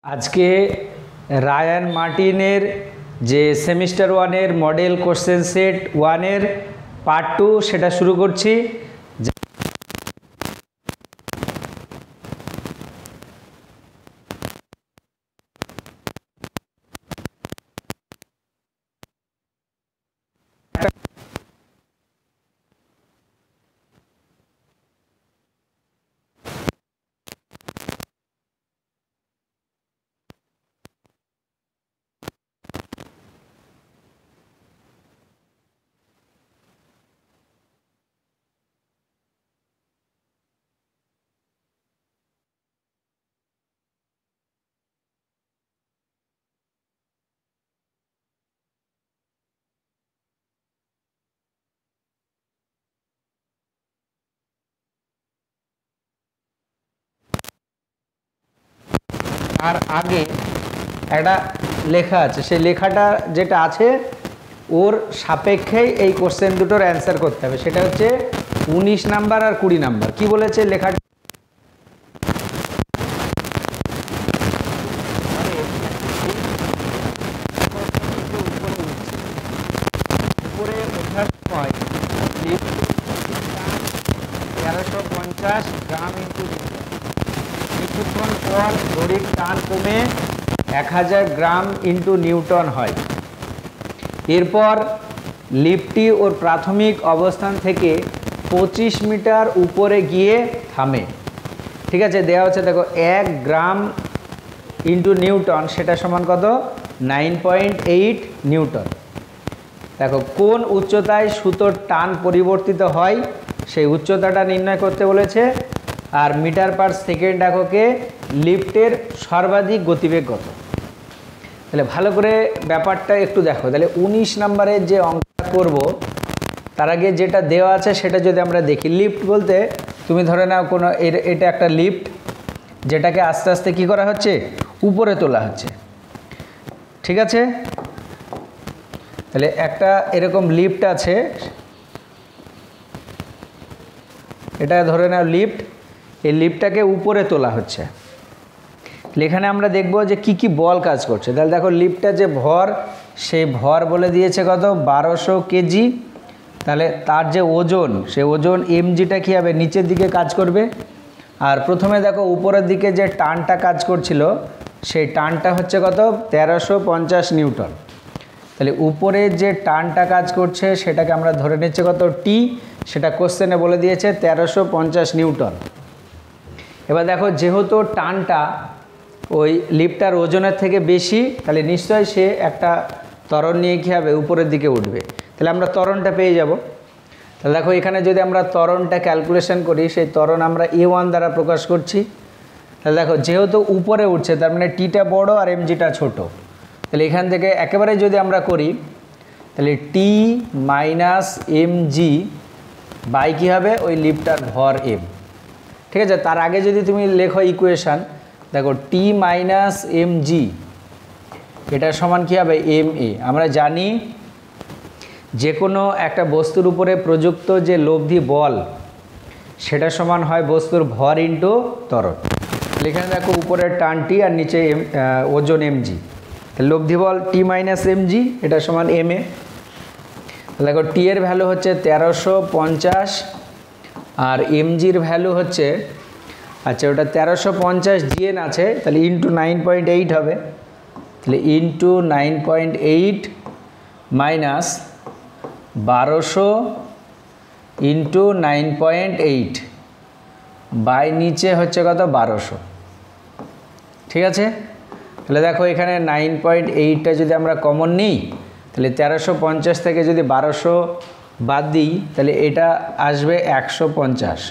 আজকে রায়ান মার্টিনের যে সেমিস্টার ওয়ানের মডেল কোশ্চেন সেট ওয়ানের পার্ট 2 সেটা শুরু করছি। আর আগে একটা লেখা আছে, সেই লেখাটা যেটা আছে ওর সাপেক্ষেই এই কোশ্চেন দুটোর অ্যান্সার করতে হবে। সেটা হচ্ছে 19 নাম্বার আর 20 নাম্বার। কি বলেছে লেখাটা? উপরে ওঠার সময় 1350 গ্রাম ইন্টু কিছুক্ষণ পর দড়ির টান কমে 1000 গ্রাম ইন্টু নিউটন হয়। এরপর লিফটটি ওর প্রাথমিক অবস্থান থেকে 25 মিটার উপরে গিয়ে থামে। ঠিক আছে, দেওয়া হচ্ছে দেখো 1 গ্রাম ইন্টু নিউটন, সেটা সমান কত? 9.8 নিউটন। দেখো কোন উচ্চতায় সুতোর টান পরিবর্তিত হয় সেই উচ্চতাটা নির্ণয় করতে বলেছে। আর মিটার পার সেকেন্ড এককে লিফটের সর্বাধিক গতিবেগ কত। তাহলে ভালো করে ব্যাপারটা একটু দেখো। তাহলে 19 নম্বরের যে অঙ্কটা করব তার আগে যেটা দেওয়া আছে সেটা যদি আমরা দেখি। লিফট বলতে তুমি ধরে নাও কোনো এটা একটা লিফট যেটাকে আস্তে আস্তে কী করা হচ্ছে? উপরে তোলা হচ্ছে। ঠিক আছে, তাহলে একটা এরকম লিফট আছে, এটা ধরে নাও লিফট। এই লিফটটাকে উপরে তোলা হচ্ছে। এখানে আমরা দেখব যে কি কি বল কাজ করছে। তাহলে দেখো লিফটটা যে ভর, সেই ভর বলে দিয়েছে কত? 1200 কেজি। তাহলে তার যে ওজন, সেই ওজন এমজিটা কী হবে? নিচের দিকে কাজ করবে। আর প্রথমে দেখো উপরের দিকে যে টানটা কাজ করছিল সেই টানটা হচ্ছে কত? 1350 নিউটন। তাহলে উপরে যে টানটা কাজ করছে সেটাকে আমরা ধরে নিচ্ছি কত? টি। সেটা কোশ্চেনে বলে দিয়েছে 1350 নিউটন। এবার দেখো যেহেতু টানটা ওই লিফটার ওজনের থেকে বেশি, তাহলে নিশ্চয়ই সে একটা ত্বরণ নিয়ে কী হবে? উপরের দিকে উঠবে। তাহলে আমরা ত্বরণটা পেয়ে যাব। তাহলে দেখো এখানে যদি আমরা ত্বরণটা ক্যালকুলেশন করি, সেই ত্বরণ আমরা A1 দ্বারা প্রকাশ করছি। তাহলে দেখো যেহেতু উপরে উঠছে তার মানে টিটা বড় আর এমজিটা ছোট। তাহলে এখান থেকে একেবারে যদি আমরা করি তাহলে টি মাইনাস এমজি বাই কী হবে? ওই লিফটার ভর এম। ঠিক আছে, তার আগে যদি তুমি লেখো ইকুয়েশান, দেখো টি মাইনাস এমজি এটা সমান কী হবে? M A. আমরা জানি যে কোনো একটা বস্তুর উপরে প্রযুক্ত যে লব্ধি বল সেটা সমান হয় বস্তুর ভর ইন্টু ত্বরণ। এখানে দেখো উপরের টান টি আর নিচে ওজন এমজি। লব্ধি বল টি মাইনাস এমজি এটা সমান এম এ। দেখো টি এর ভ্যালু হচ্ছে 1350 আর এমজির ভ্যালু হচ্ছে, আচ্ছা ওটা 1350 জিএন আছে, তাহলে ইন্টু 9.8 হবে। তাহলে ইন্টু 9.8 মাইনাস 1200 ইন্টু 9.8 বাই নিচে হচ্ছে কত? 1200। ঠিক আছে, তাহলে দেখো এখানে 9.8টা যদি আমরা কমন নিই তাহলে 1350 থেকে যদি 1200 বাদ দিই তাহলে এটা আসবে 150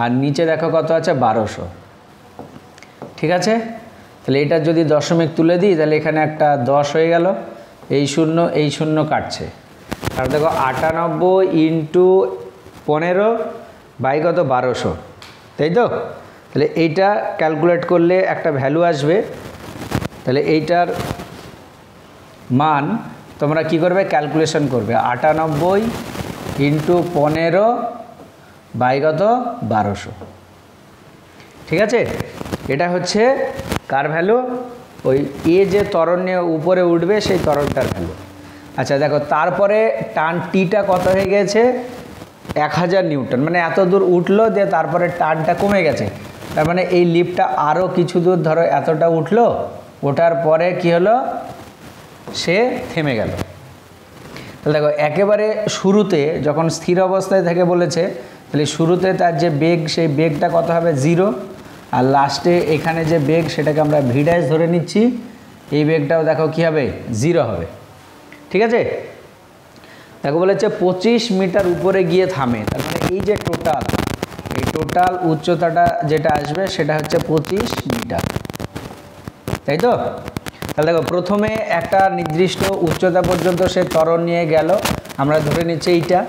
আর নিচে দেখো কত আছে? 1200। ঠিক আছে, তাহলে এটা যদি দশমিক তুলে দিই তাহলে এখানে একটা 10 হয়ে গেল। এই শূন্য কাটছে। আর দেখো 98 ইন্টু 15 বাই কত? 1200, তাই তো? তাহলে এইটা ক্যালকুলেট করলে একটা ভ্যালু আসবে। তাহলে এইটার মান তোমরা কি করবে? ক্যালকুলেশন করবে 98 ইন্টু 15 বাই কত? 1200। ঠিক আছে, এটা হচ্ছে কার ভ্যালু? ওই এ যে ত্বরণ নিয়ে উপরে উঠবে সেই ত্বরণটার ভ্যালু। আচ্ছা দেখো, তারপরে টান টিটা কত হয়ে গেছে? 1000 নিউটন, মানে এত দূর উঠলো, দিয়ে তারপরে টানটা কমে গেছে। তার মানে এই লিফটটা আরও কিছু দূর, ধরো এতটা উঠলো, ওঠার পরে কি হলো? সে থেমে গেল। তাহলে দেখো, একেবারে শুরুতে যখন স্থির অবস্থায় থেকে বলেছে, তাহলে শুরুতে তার যে বেগ, সেই বেগটা কত হবে? 0। আর লাস্টে এখানে যে বেগ, সেটাকে আমরা ভি ড্যাশ ধরে নিচ্ছি, এই বেগটাও দেখো কী হবে? 0 হবে। ঠিক আছে? দেখো বলেছে 25 মিটার উপরে গিয়ে থামে। তার মানে এই যে টোটাল, এই টোটাল উচ্চতাটা যেটা আসবে সেটা হচ্ছে 25 মিটার, তাই তো? তাহলে দেখো, প্রথমে একটা নির্দিষ্ট উচ্চতা পর্যন্ত সে ত্বরণ নিয়ে গেল, আমরা ধরে নিচ্ছি এইটা।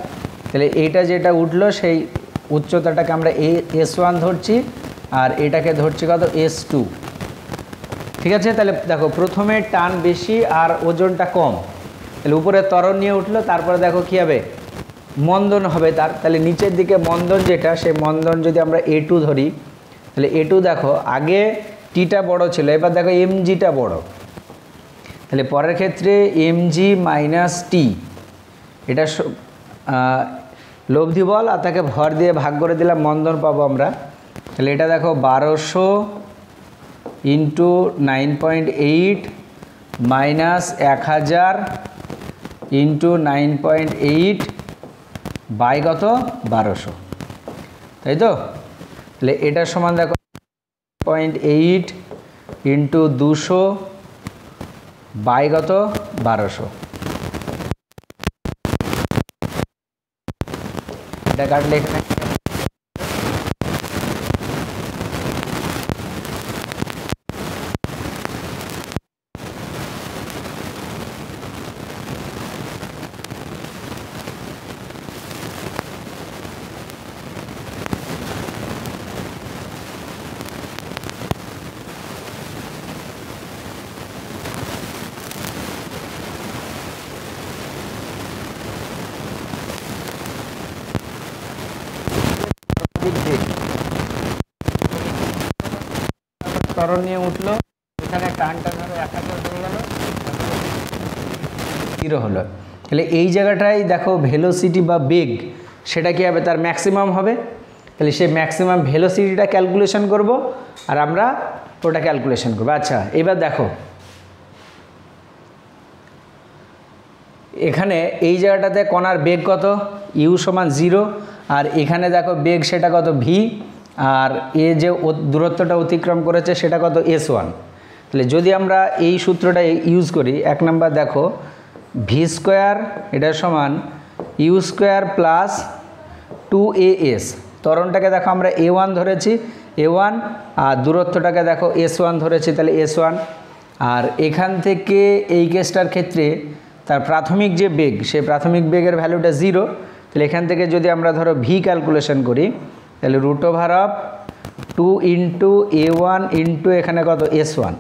তাহলে এইটা যেটা উঠলো, সেই উচ্চতাটাকে আমরা S1 ধরছি, আর এটাকে ধরছি কত? S2। ঠিক আছে? তাহলে দেখো, প্রথমে টান বেশি আর ওজনটা কম, তাহলে উপরে ত্বরণ নিয়ে উঠলো, তারপরে দেখো কী হবে? মন্দন হবে তার। তাহলে নিচের দিকে মন্দন যেটা, সেই মন্দন যদি আমরা A2 ধরি, তাহলে A2 দেখো আগে টিটা বড় ছিল, এবার দেখো mgটা বড়। তাহলে পরের ক্ষেত্রে mg মাইনাস টি, এটা লব্ধি বল, আর তাকে ভর দিয়ে ভাগ করে দিলাম, মন্দন পাবো আমরা। তাহলে এটা দেখো 1200 ইন্টু 9.8 মাইনাস 1000 ইন্টু 9.8 বাই কত? 1200, তাই তো? তাহলে এটার সমান দেখো 0.8 ইন্টু 200 বাই কত? 1200। এটা কাটলে এখানে ত্বরণ নিয়ে উঠলো, এখানে টানটা ধরো 1000 হয়ে গেল, 0 হলো। তাহলে এই জায়গাটায় দেখো ভেলোসিটি বা বেগ, সেটা কী হবে? তার ম্যাক্সিমাম হবে। তাহলে সেই ম্যাক্সিমাম ভেলোসিটিটা ক্যালকুলেশন করব, আর আমরা ওটা ক্যালকুলেশন করবো। আচ্ছা, এবার দেখো এখানে এই জায়গাটাতে কণার বেগ কত? ইউ সমান 0, আর এখানে দেখো বেগ সেটা কত? ভি, আর এ যে দূরত্বটা অতিক্রম করেছে সেটা কত? S1। তাহলে যদি আমরা এই সূত্রটা ইউজ করি, 1 নাম্বার দেখো ভি স্কোয়ার এটা সমান ইউ স্কোয়ার প্লাস 2as, ত্বরণটাকে দেখো আমরা A1 ধরেছি, A1, আর দূরত্বটাকে দেখো S1 ধরেছি, তাহলে S1। আর এখান থেকে এই কেসটার ক্ষেত্রে তার প্রাথমিক যে বেগ, সেই প্রাথমিক বেগের ভ্যালুটা 0। তাহলে এখান থেকে যদি আমরা ধরো ভি ক্যালকুলেশন করি, তাহলে √2 ইন্টু A1 ইন্টু এখানে কত? S1,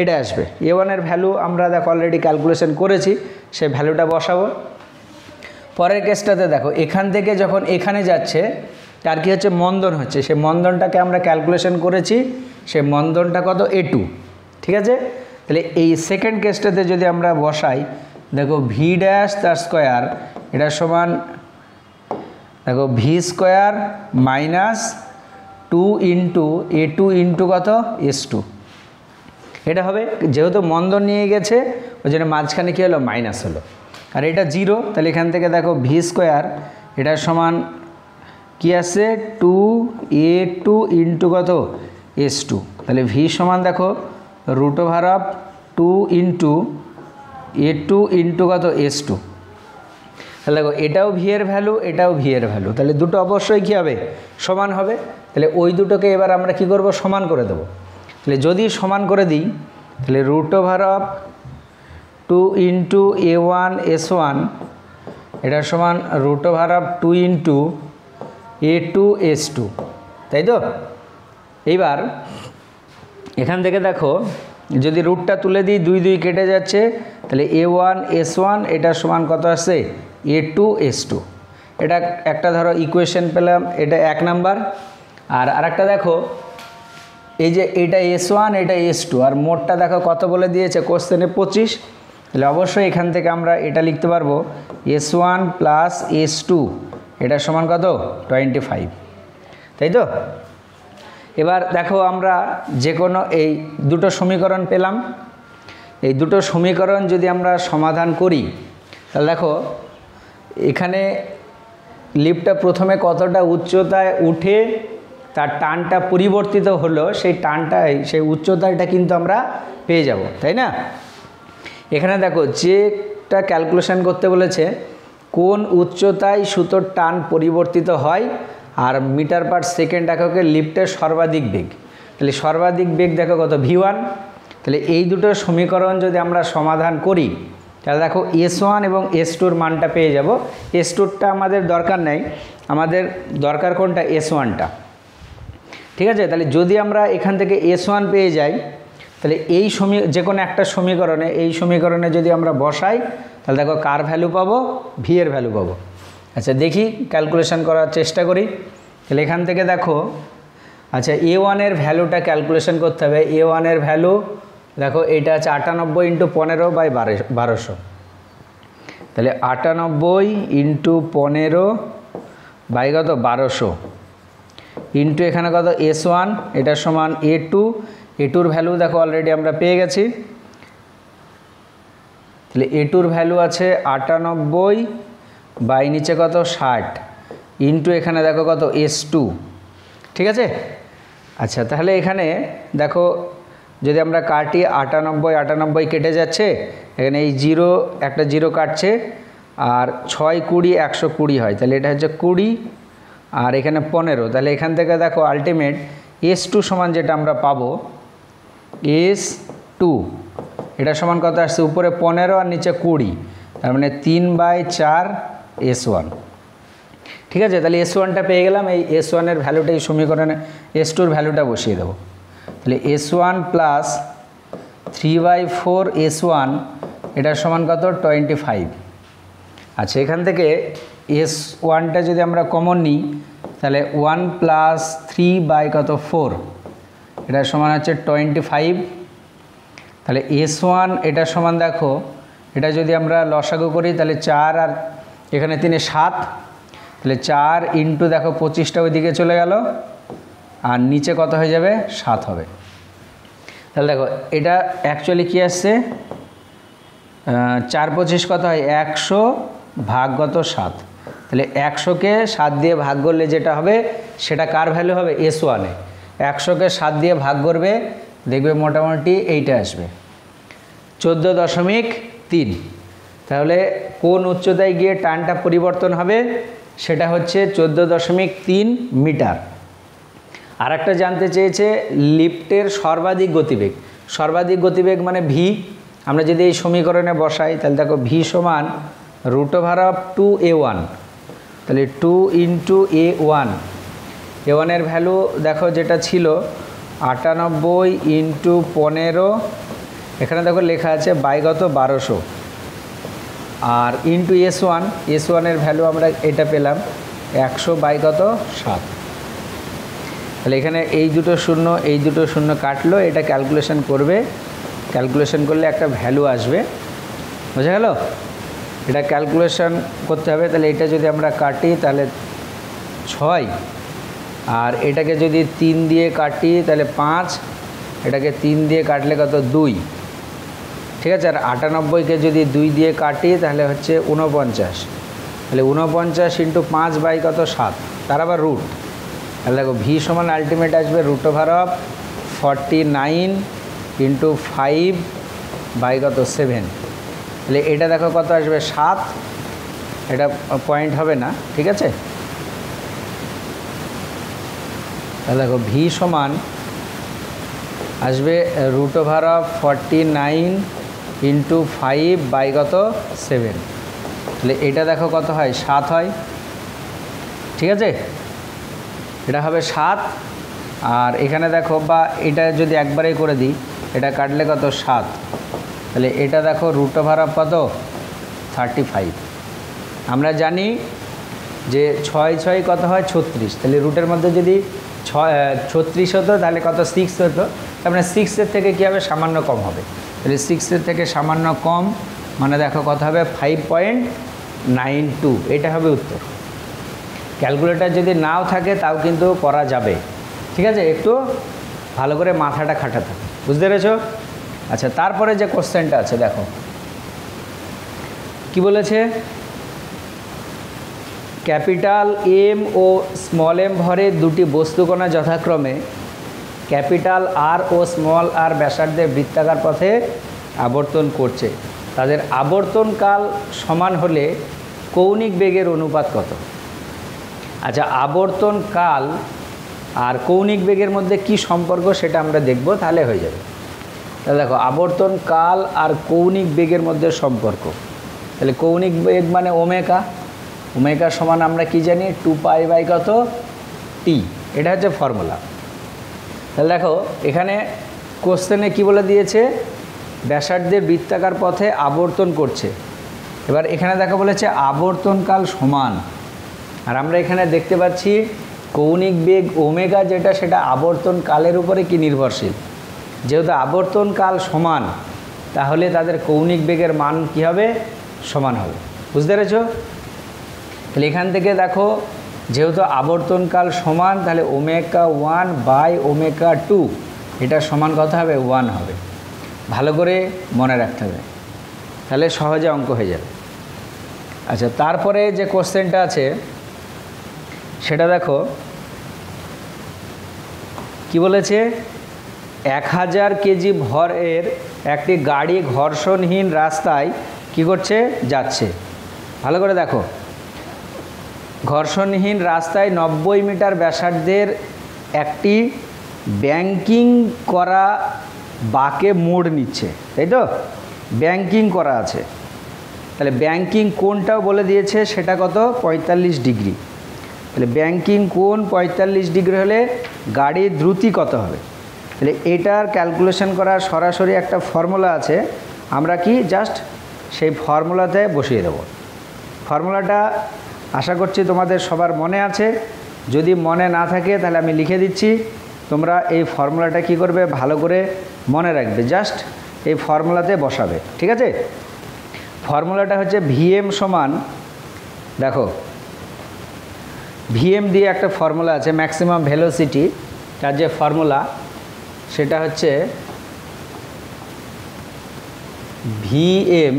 এটা আসবে। A1 এর ভ্যালু আমরা দেখো অলরেডি ক্যালকুলেশন করেছি, সেই ভ্যালুটা বসাবো। পরের কেসটাতে দেখো এখান থেকে যখন এখানে যাচ্ছে, তার কি হচ্ছে? মন্দন হচ্ছে। সেই মন্দনটাকে আমরা ক্যালকুলেশন করেছি, সেই মন্দনটা কত? A2। ঠিক আছে? তাহলে এই সেকেন্ড কেসটাতে যদি আমরা বসাই, দেখো ভি ড্যাশ তার স্কোয়ার এটা সমান দেখো V square minus 2 into A2 into কত? S2, এটা হবে। যেহেতু মন্দন নিয়ে গেছে, ওই জন্য মাঝখানে কী হলো? মাইনাস হলো, আর এটা 0। তাহলে এখান থেকে দেখো ভি স্কোয়ার এটার সমান কি আসছে? 2A2 ইন্টু কত? S2। তাহলে ভি সমান দেখো √2 ইন্টু A2 ইন্টু কত? S2। তাহলে দেখো এটাও ভি এর ভ্যালু, এটাও ভি এর ভ্যালু, তাহলে দুটো অবশ্যই কী হবে? সমান হবে। তাহলে ওই দুটোকে এবার আমরা কি করব? সমান করে দেবো। তাহলে যদি সমান করে দিই, তাহলে √2 ইন্টু A1 S1 এটার সমান √2 ইন্টু A2 S2, তাই তো? এইবার এখান থেকে দেখো যদি রুটটা তুলে দিই, 2 2 কেটে যাচ্ছে, তাহলে A1 S1 এটার সমান কত আসছে? A2 S2। এটা একটা ধরো ইকুয়েশন পেলাম, এটা 1 নাম্বার। আর আরেকটা দেখো এই যে এটা S1 এটা S2 আর মোটটা দেখো কত বলে দিয়েছে কোশ্চেনে 25, তাহলে অবশ্যই এখান থেকে আমরা এটা লিখতে পারবো S1 প্লাস S2 এটা সমান কত 25, তাই তো। এবার দেখো আমরা যে কোনো এই দুটো সমীকরণ পেলাম, এই দুটো সমীকরণ যদি আমরা সমাধান করি তাহলে দেখো এখানে লিফটটা প্রথমে কতটা উচ্চতায় উঠে তার টানটা পরিবর্তিত হলো, সেই টানটাই সেই উচ্চতাটা কিন্তু আমরা পেয়ে যাব, তাই না। এখানে দেখো যেটা ক্যালকুলেশন করতে বলেছে কোন উচ্চতায় সুতোর টান পরিবর্তিত হয় আর মিটার পার সেকেন্ড এককে লিফটের সর্বাধিক বেগ, তাহলে সর্বাধিক বেগ দেখো কত V1। তাহলে এই দুটো সমীকরণ যদি আমরা সমাধান করি তাহলে দেখো S1 এবং S2-র মানটা পেয়ে যাব। S2-টা আমাদের দরকার নেই, আমাদের দরকার কোনটা S1টা, ঠিক আছে। তাহলে যদি আমরা এখান থেকে S1 পেয়ে যাই তাহলে এই যে কোনো একটা সমীকরণে এই সমীকরণে যদি আমরা বসাই তাহলে দেখো কার ভ্যালু পাবো, V এর ভ্যালু পাবো। আচ্ছা দেখি ক্যালকুলেশন করার চেষ্টা করি। তাহলে এখান থেকে দেখো আচ্ছা A1 এর ভ্যালুটা ক্যালকুলেশন করতে হবে। A1 এর ভ্যালু দেখো এটা আছে 98 × 15/1200, তাহলে 98 × 15 কত 1200 ইন্টু এখানে কত S1 এটা সমান A2, A2-র ভ্যালু দেখো অলরেডি আমরা পেয়ে গেছি, তাহলে A2-র ভ্যালু আছে 98 বাই নিচে কত 60 ইন্টু এখানে দেখো কত S2, ঠিক আছে। আচ্ছা তাহলে এখানে দেখো যদি আমরা কাটি 98 কেটে যাচ্ছে, এখানে এই জিরো একটা জিরো কাটছে আর 6 20 120 হয়, তাহলে এটা হচ্ছে 20 আর এখানে 15, তাহলে এখান থেকে দেখো আলটিমেট S2 সমান যেটা আমরা পাবো S2 এটা সমান কত আসছে উপরে 15 আর নিচে 20, তার মানে 3/4 S1, ঠিক আছে। তাহলে S1টা পেয়ে গেলাম, এই S1-এর ভ্যালুটা এই সমীকরণে S2-র ভ্যালুটা বসিয়ে দেবো। তাহলে S1 প্লাস 3/4 S1 এটার সমান কত 25। আচ্ছা এখান থেকে S1টা যদি আমরা কমন নিই তাহলে 1 প্লাস 3/4 এটার সমান হচ্ছে 25। তাহলে S1 এটার সমান দেখো এটা যদি আমরা লসাগু করি তাহলে 4 আর এখানে 3 7, তাহলে 4 ইন্টু দেখো 25টা ওইদিকে চলে গেল আর নিচে কত হয়ে যাবে 7 হবে। তাহলে দেখো এটা অ্যাকচুয়ালি কী আসছে 4 25 কত হয় 100 ভাগ কত 7, তাহলে 100-কে 7 দিয়ে ভাগ করলে যেটা হবে সেটা কার ভ্যালু হবে S1-এ। 100-কে 7 দিয়ে ভাগ করবে দেখবে মোটামুটি এইটা আসবে 14.3। তাহলে কোন উচ্চতায় গিয়ে টানটা পরিবর্তন হবে সেটা হচ্ছে 14.3 মিটার। আর একটা জানতে চেয়েছে লিফটের সর্বাধিক গতিবেগ, সর্বাধিক গতিবেগ মানে V। আমরা যদি এই সমীকরণে বসাই তাহলে দেখো V সমান √2A1, তাহলে 2 × A1, A1-এর ভ্যালু দেখো যেটা ছিল 98 × 15, এখানে দেখো লেখা আছে বাইগত 1200 আর ইন্টু S1, S1-এর ভ্যালু আমরা এটা পেলাম 100 বাইগত 7। তাহলে এখানে এই দুটো শূন্য কাটলো, এটা ক্যালকুলেশন করবে, ক্যালকুলেশন করলে একটা ভ্যালু আসবে, বোঝা গেল। এটা ক্যালকুলেশন করতে হবে। তাহলে এটা যদি আমরা কাটি তাহলে 6 আর এটাকে যদি 3 দিয়ে কাটি তাহলে 5, এটাকে 3 দিয়ে কাটলে কত 2, ঠিক আছে। আর 98-কে যদি 2 দিয়ে কাটি তাহলে হচ্ছে 49, তাহলে 49 × 5 কত 7, তার আবার রুট। তাহলে দেখো V সমান আলটিমেট আসবে √49 × 5 কত 7, তাহলে এটা দেখো কত আসবে 7, এটা পয়েন্ট হবে না, ঠিক আছে। তাহলে দেখো V সমান আসবে √49 × 5 কত 7, তাহলে এটা দেখো কত হয় 7 হয়, ঠিক আছে। এটা হবে 7 আর এখানে দেখো বা এটা যদি একবারেই করে দিই এটা কাটলে কত 7, তাহলে এটা দেখো কত 35। আমরা জানি যে 6 6 কত হয় 36, তাহলে রুটের মধ্যে যদি 36 হতো তাহলে কত 6 হতো, তার মানে 6-এর থেকে কী হবে সামান্য কম হবে, তাহলে 6-এর থেকে সামান্য কম মানে দেখো কত হবে 5.92, এটা হবে উত্তর। ক্যালকুলেটর যদি নাও থাকে তাও কিন্তু করা যাবে, ঠিক আছে, একটু ভালো করে মাথাটা খাটাতে হবে, বুঝতে পেরেছো? আচ্ছা, তারপরে যে কোশ্চেনটা আছে দেখো কি বলেছে, ক্যাপিটাল এম ও স্মল এম ভরের দুটি বস্তুকণা যথাক্রমে ক্যাপিটাল আর ও স্মল আর ব্যাসার্ধের বৃত্তাকার পথে আবর্তন করছে, তাদের আবর্তনকাল সমান হলে কৌণিক বেগের অনুপাত কত? আচ্ছা, আবর্তনকাল আর কৌণিক বেগের মধ্যে কি সম্পর্ক সেটা আমরা দেখব, তাহলে হয়ে যাবে। তাহলে দেখো আবর্তনকাল আর কৌণিক বেগের মধ্যে সম্পর্ক, তাহলে কৌণিক বেগ মানে ওমেগা, ওমেগা সমান আমরা কি জানি 2π/, কত টি, এটা হচ্ছে ফর্মুলা। তাহলে দেখো এখানে কোশ্চেনে কি বলে দিয়েছে, ব্যাসার্ধের বৃত্তাকার পথে আবর্তন করছে, এবার এখানে দেখো বলেছে আবর্তনকাল সমান, আর আমরা এখানে দেখতে পাচ্ছি কৌণিক বেগ ওমেগা যেটা সেটা আবর্তনকালের উপরে কি নির্ভরশীল, যেহেতু আবর্তনকাল সমান তাহলে তাদের কৌণিক বেগের মান কি হবে, সমান হবে, বুঝতে পেরেছ? তাহলে এখান থেকে দেখো যেহেতু আবর্তনকাল সমান তাহলে ω1/ω2 এটা সমান কত হবে 1 হবে, ভালো করে মনে রাখতে হবে, তাহলে সহজে অঙ্ক হয়ে যাবে। আচ্ছা, তারপরে যে কোশ্চেনটা আছে সেটা দেখো কি বলেছে, 1000 কেজি ভরের একটি গাড়ি ঘর্ষণহীন রাস্তায় কি করছে, যাচ্ছে, ভালো করে দেখো, ঘর্ষণহীন রাস্তায় 90 মিটার ব্যাসার্ধের একটি ব্যাংকিং করা বাঁকে মোড় নিচ্ছে, তাই তো, ব্যাংকিং করা আছে, তাহলে ব্যাংকিং কোণটাও বলে দিয়েছে সেটা কত 45 ডিগ্রি, তাহলে ব্যাংকিং কোণ 45 ডিগ্রি হলে গাড়ির দ্রুতি কত হবে, তাহলে এটার ক্যালকুলেশন করার সরাসরি একটা ফর্মুলা আছে, আমরা কি জাস্ট সেই ফর্মুলাতে বসিয়ে দেব। ফর্মুলাটা আশা করছি তোমাদের সবার মনে আছে, যদি মনে না থাকে তাহলে আমি লিখে দিচ্ছি, তোমরা এই ফর্মুলাটা কি করবে ভালো করে মনে রাখবে, জাস্ট এই ফর্মুলাতে বসাবে, ঠিক আছে? ফর্মুলাটা হচ্ছে ভিএম সমান, দেখো ভিএম দিয়ে একটা ফর্মুলা আছে, ম্যাক্সিমাম ভেলোসিটি, তার যে ফর্মুলা সেটা হচ্ছে ভিএম,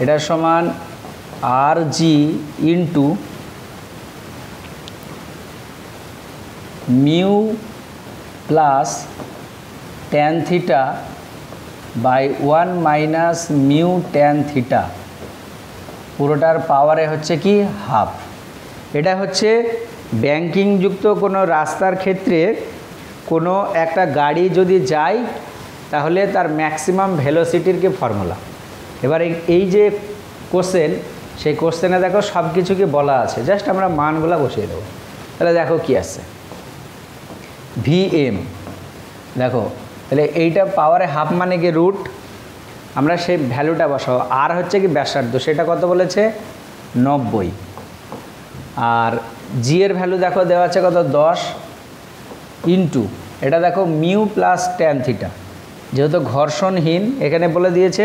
এটা সমান RG into mu plus tan theta by 1 minus mu tan theta, পুরোটার পাওয়ারে হচ্ছে কি হাফ। এটা হচ্ছে ব্যাংকিংযুক্ত কোনো রাস্তার ক্ষেত্রে কোনো একটা গাড়ি যদি যায় তাহলে তার ম্যাক্সিমাম ভেলোসিটির কি ফর্মুলা। এবার এই যে কোশ্চেন, সেই কোশ্চেনে দেখো সব কিছু কি বলা আছে, জাস্ট আমরা মানগুলো বসিয়ে দেবো, তাহলে দেখো কি আসছে, ভিএম, দেখো তাহলে এইটা পাওয়ারে হাফ মানে কি রুট, আমরা সেই ভ্যালুটা বসাবো, আর হচ্ছে কি ব্যাসার্ধ সেটা কত বলেছে 90, আর জি এর ভ্যালু দেখো দেওয়া আছে কত 10 ইন্টু এটা দেখো মিউ প্লাস ট্যান থিটা, যেহেতু ঘর্ষণহীন এখানে বলে দিয়েছে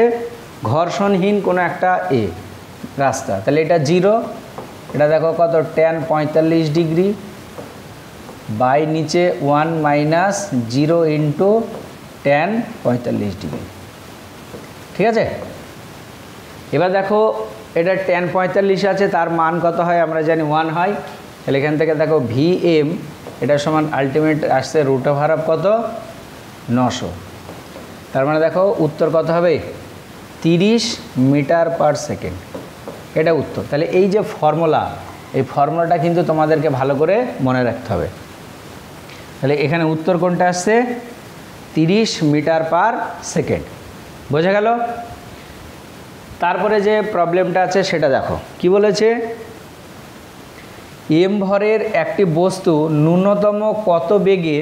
ঘর্ষণহীন কোনো একটা রাস্তা, তাহলে এটা 0, এটা দেখো কত ট্যান 45 ডিগ্রি বাই নিচে 1 মাইনাস 0 ইন্টু ট্যান 45 ডিগ্রি, ঠিক আছে? এবার দেখো এটা ট্যান 45 আছে, তার মান কত হয় আমরা জানি 1 হয়, তাহলে এখান থেকে দেখো ভিএম এটা সমান আলটিমেট আসছে √() কত 900, তার মানে দেখো উত্তর কত হবে 30 মিটার পার সেকেন্ড, এটা উত্তর। তাহলে এই যে ফর্মুলা, এই ফর্মুলাটা কিন্তু তোমাদেরকে ভালো করে মনে রাখতে হবে। তাহলে এখানে উত্তর কোনটা আসছে 30 মিটার পার সেকেন্ড, বোঝা গেল? তারপরে যে প্রবলেমটা আছে সেটা দেখো কি বলেছে, এম ভরের একটি বস্তু ন্যূনতম কত বেগে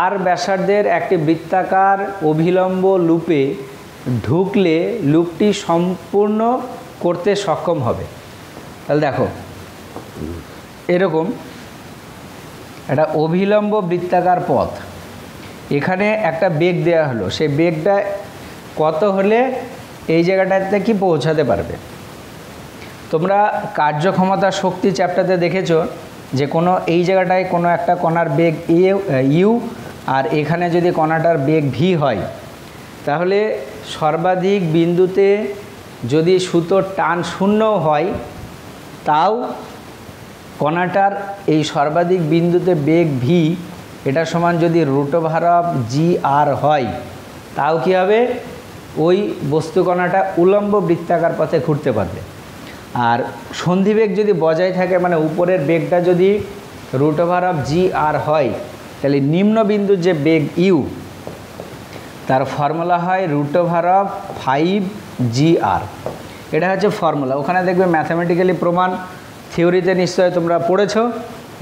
আর ব্যাসার্ধের একটি বৃত্তাকার অভিলম্ব লুপে ঢুকলে লুপটি সম্পূর্ণ করতে সক্ষম হবে। তাহলে দেখো এরকম একটা অভিলম্ব বৃত্তাকার পথ, এখানে একটা বেগ দেওয়া হলো, সেই বেগটা কত হলে এই জায়গাটাতে কি পৌঁছাতে পারবে। তোমরা কার্যক্ষমতা শক্তি চ্যাপ্টারে দেখেছো যে কোনো এই জায়গাটায় কোনো একটা কণার বেগ ইউ আর এখানে যদি কণাটার বেগ ভি হয়, তাহলে সর্বাধিক বিন্দুতে যদি সুতোর টান শূন্য হয়, তাও কণাটার এই সর্বাধিক বিন্দুতে বেগ ভি এটা সমান যদি √g/r হয়, তাও কি হবে, ওই বস্তুকণাটা উলম্ব বৃত্তাকার পথে ঘুরতে পারবে। আর সন্ধিবেগ যদি বজায় থাকে, মানে উপরের বেগটা যদি √g/r হয়, তাহলে নিম্ন বিন্দুর যে বেগ ইউ তার ফর্মুলা হয় √5g/r। এটা হচ্ছে ফর্মুলা। ওখানে দেখবে ম্যাথামেটিক্যালি প্রমাণ, থিওরিতে নিশ্চয় তোমরা পড়েছো,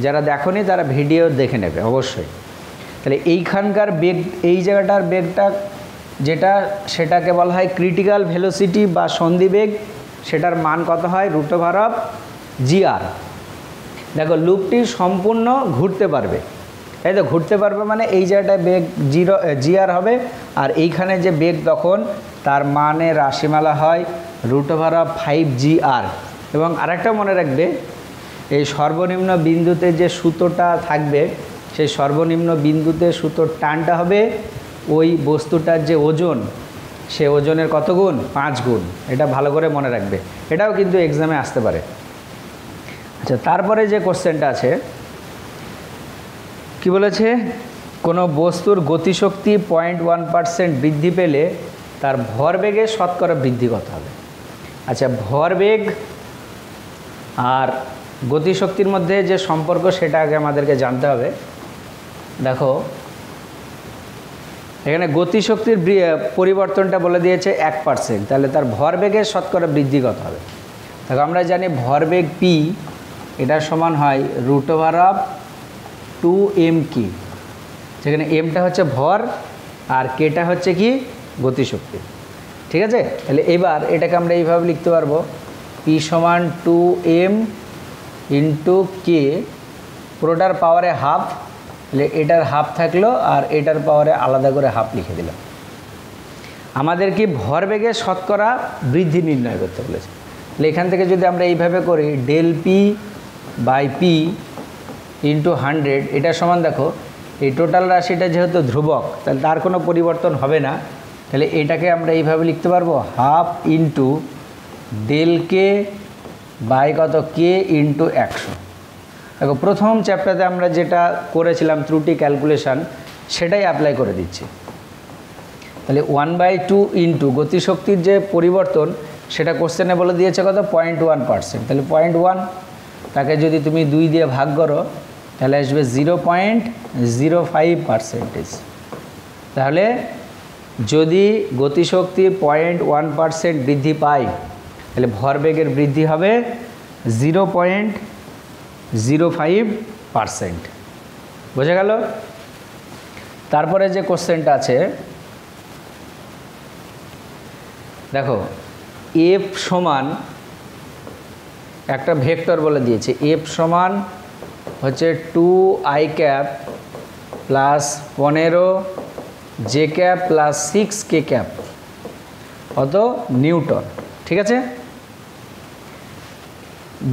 যারা দেখোনি তারা ভিডিও দেখে নেবে অবশ্যই। তাহলে এইখানকার বেগ, এই জায়গাটার বেগটা যেটা, সেটাকে বলা হয় ক্রিটিক্যাল ভেলোসিটি বা সন্ধিবেগ, সেটার মান কত হয় √g/r। দেখো লুপটি সম্পূর্ণ ঘুরতে পারবে, তাই তো, ঘুরতে পারবে মানে এই জায়গাটায় বেগ g/r হবে, আর এইখানে যে বেগ তখন তার মানের রাশিমালা হয় √5g/r। এবং আরেকটা মনে রাখবে, এই সর্বনিম্ন বিন্দুতে যে সুতোটা থাকবে, সেই সর্বনিম্ন বিন্দুতে সুতোর টানটা হবে ওই বস্তুটার যে ওজন, সে ওজনের কত গুণ, 5 গুণ। এটা ভালো করে মনে রাখবে, এটাও কিন্তু এক্সামে আসতে পারে। আচ্ছা, তারপরে যে কোশ্চেনটা আছে কি বলেছে, কোনো বস্তুর গতিশক্তি 0.1% বৃদ্ধি পেলে তার ভরবেগে শতকরা বৃদ্ধি কত হবে। আচ্ছা, ভরবেগ আর গতিশক্তির মধ্যে যে সম্পর্ক, সেটা আগে আমাদেরকে জানতে হবে। দেখো এখানে গতিশক্তির পরিবর্তনটা বলে দিয়েছে 1%, তাহলে তার ভরবেগের শতকরা বৃদ্ধি কত হবে। দেখো আমরা জানি ভরবেগ p এটা সমান হয় √2mk, যেখানে mটা হচ্ছে ভর আর kটা হচ্ছে কি গতিশক্তি। ঠিক আছে, তাহলে এবার এটাকে আমরা এইভাবে লিখতে পারবো, p সমান 2m ইন্টু k, পুরোটার পাওয়ারে হাফ, তাহলে এটার হাফ থাকলো আর এটার পাওয়ারে আলাদা করে হাফ লিখে দিলাম। আমাদের কি ভরবেগের শতকরা বৃদ্ধি নির্ণয় করতে বলেছে। তাহলে এখান থেকে যদি আমরা এইভাবে করি ∆p/p ইন্টু 100, এটা সমান, দেখো এই টোটাল রাশিটা যেহেতু ধ্রুবক, তাহলে তার কোনো পরিবর্তন হবে না। তাহলে এটাকে আমরা এইভাবে লিখতে পারবো হাফ ইন্টু ∆k বাই কত k ইন্টু 100। দেখো প্রথম চ্যাপ্টারে আমরা যেটা করেছিলাম ত্রুটি ক্যালকুলেশান, সেটাই অ্যাপ্লাই করে দিচ্ছি। তাহলে 1/2 ইন্টু গতিশক্তির যে পরিবর্তন, সেটা কোশ্চেনে বলে দিয়েছে কত 0.1%। তাহলে 0.1, তাকে যদি তুমি 2 দিয়ে ভাগ করো, তাহলে আসবে 0.05%। তাহলে যদি গতিশক্তি 0.1% বৃদ্ধি পায়, তাহলে ভরবেগের বৃদ্ধি হবে 0.05%। বোঝা গেল। তারপরে যে কোশ্চেনটা আছে, দেখো এফ সমান একটা ভেক্টর বলে দিয়েছে, এফ সমান হচ্ছে 2i cap plus 15j cap plus 6k cap অত নিউটন। ঠিক আছে,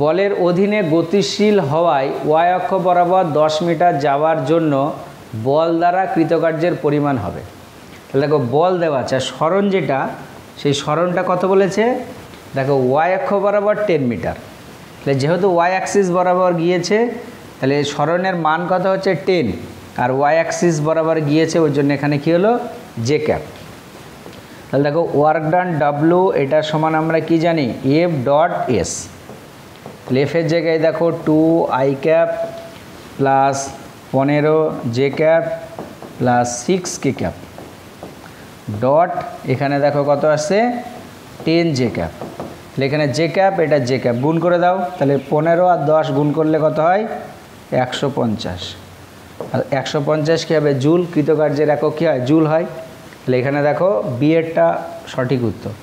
বলের অধীনে গতিশীল হওয়ায় ওয়াই অক্ষ বরাবর 10 মিটার যাওয়ার জন্য বল দ্বারা কৃতকার্যের পরিমাণ হবে। তাহলে দেখো বল দেওয়া আছে, সরণ যেটা, সেই সরণটা কত বলেছে, দেখো ওয়াই অক্ষ বরাবর 10 মিটার। তাহলে যেহেতু ওয়াই অ্যাক্সিস বরাবর গিয়েছে, তাহলে সরণের মান কত হচ্ছে 10, আর ওয়াই অ্যাক্সিস বরাবর গিয়েছে, ওই জন্য এখানে কী হলো জে ক্যাপ। তাহলে দেখো ওয়ার্ক ডান ডাব্লু, এটা সমান আমরা কি জানি F.S। লেফের জায়গায় দেখো 2i cap plus 15j cap plus 6k cap dot, এখানে দেখো কত আসছে 10j ক্যাপ। তাহলে এখানে জে ক্যাপ, এটা জে ক্যাপ, গুণ করে দাও। তাহলে 15 আর 10 গুণ করলে কত হয় 150। আর 150 কী হবে জুল, কৃতকার্যের একক কী হয় জুল হয়। তাহলে এখানে দেখো বিয়েরটা সঠিক উত্তর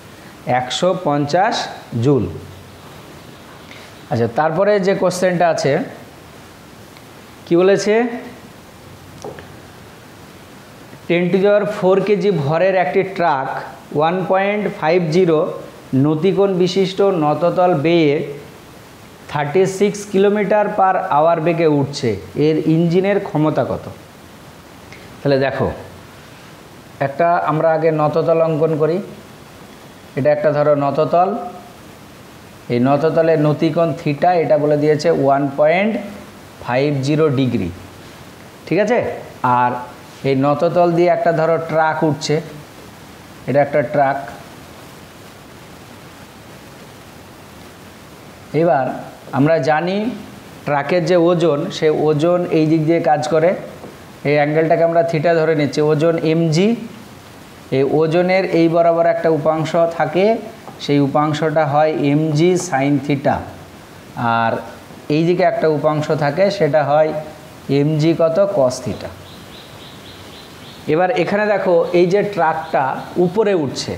150 জুল। আচ্ছা, তারপরে যে কোশ্চেনটা আছে কি কি বলেছে 10⁴ কেজি ভরের একটি ট্রাক 1.50 নতিকোণ বিশিষ্ট নততল বেয়ে 36 কিলোমিটার/আওয়ার বেগে উঠছে, এর ইঞ্জিনের ক্ষমতা কত? তাহলে দেখো একটা আমরা আগে নততল অঙ্কন করি। এটা একটা ধরো নততল, এই নততলের নতিকোণ থিটা এটা বলে দিয়েছে 1.50 ডিগ্রি, ঠিক আছে। আর এই নততল দিয়ে একটা ধরো ট্রাক উঠছে, এটা একটা ট্রাক। এবার আমরা জানি ট্রাকের যে ওজন, সে ওজন এই দিক দিয়ে কাজ করে, এই অ্যাঙ্গেলটাকে আমরা থিটা ধরে নিচ্ছি, ওজন mg। এই ওজনের এই বরাবর একটা উপাংশ থাকে, সেই উপাংশটা হয় mg সাইন থিটা, আর এই দিকে একটা উপাংশ থাকে, সেটা হয় mg কত কস থিটা। এবার এখানে দেখো এই যে ট্রাকটা উপরে উঠছে,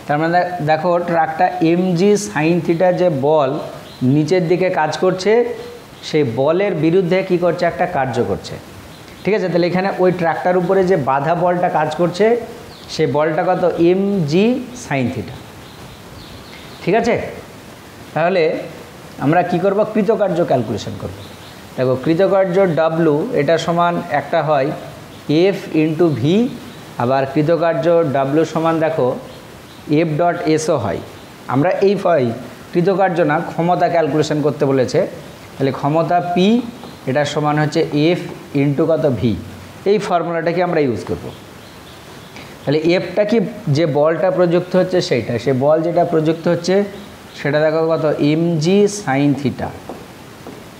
তার মানে দেখো ট্রাকটা mg সাইন থিটার যে বল নিচের দিকে কাজ করছে, সেই বলের বিরুদ্ধে কি করছে, একটা কার্য করছে, ঠিক আছে। তাহলে এখানে ওই ট্রাকটার উপরে যে বাধা বলটা কাজ করছে, সেই বলটা কত mg সাইন থিটা, ঠিক আছে। তাহলে আমরা কি করব, কৃতকার্য ক্যালকুলেশন করব। দেখো কৃতকার্য w এটা সমান একটা হয় f ইন্টু ভি, আবার কৃতকার্য w সমান দেখো f ডট এসও হয়। আমরা এই কৃতকার্য না, ক্ষমতা ক্যালকুলেশন করতে বলেছে, তাহলে ক্ষমতা p এটা সমান হচ্ছে f ইন্টু কত ভি, এই ফর্মুলাটাকে আমরা ইউজ করব। তাহলে এফটা কি, যে বলটা প্রযুক্ত হচ্ছে সেইটা, সে বল যেটা প্রযুক্ত হচ্ছে সেটা দেখো কত mg সাইন থিটা,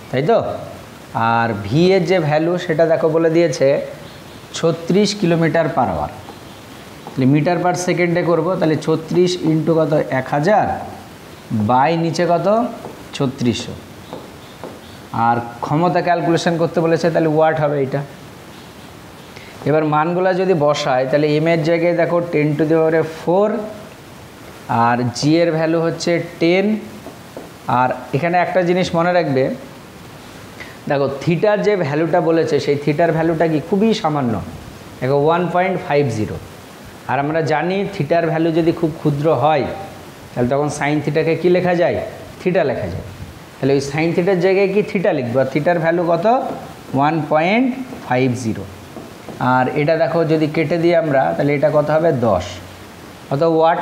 তাই তো। আর ভি এর যে ভ্যালু সেটা দেখো বলে দিয়েছে 36 কিলোমিটার/আওয়ার, তাহলে মিটার পার সেকেন্ডে করব, তাহলে 36 ইন্টু কত 1000 বাই নিচে কত 3600। আর ক্ষমতা ক্যালকুলেশন করতে বলেছে, তাহলে ওয়াট হবে এটা। এবার মানগুলো যদি বসায়, তাহলে এম এর জায়গায় দেখো 10⁴, আর জি এর ভ্যালু হচ্ছে 10। আর এখানে একটা জিনিস মনে রাখবে, দেখো থিটার যে ভ্যালুটা বলেছে, সেই থিটার ভ্যালুটা কি খুবই সামান্য, দেখো 1.50। আর আমরা জানি থিটার ভ্যালু যদি খুব ক্ষুদ্র হয়, তাহলে তখন সাইন থিটাকে কি লেখা যায়, থিটা লেখা যায়। তাহলে ওই সাইন থিটার জায়গায় কি থিটা লিখবো, আর থিটার ভ্যালু কত 1.50। আর এটা দেখো যদি কেটে দিই আমরা, তাহলে এটা কত হবে 10, কত ওয়াট।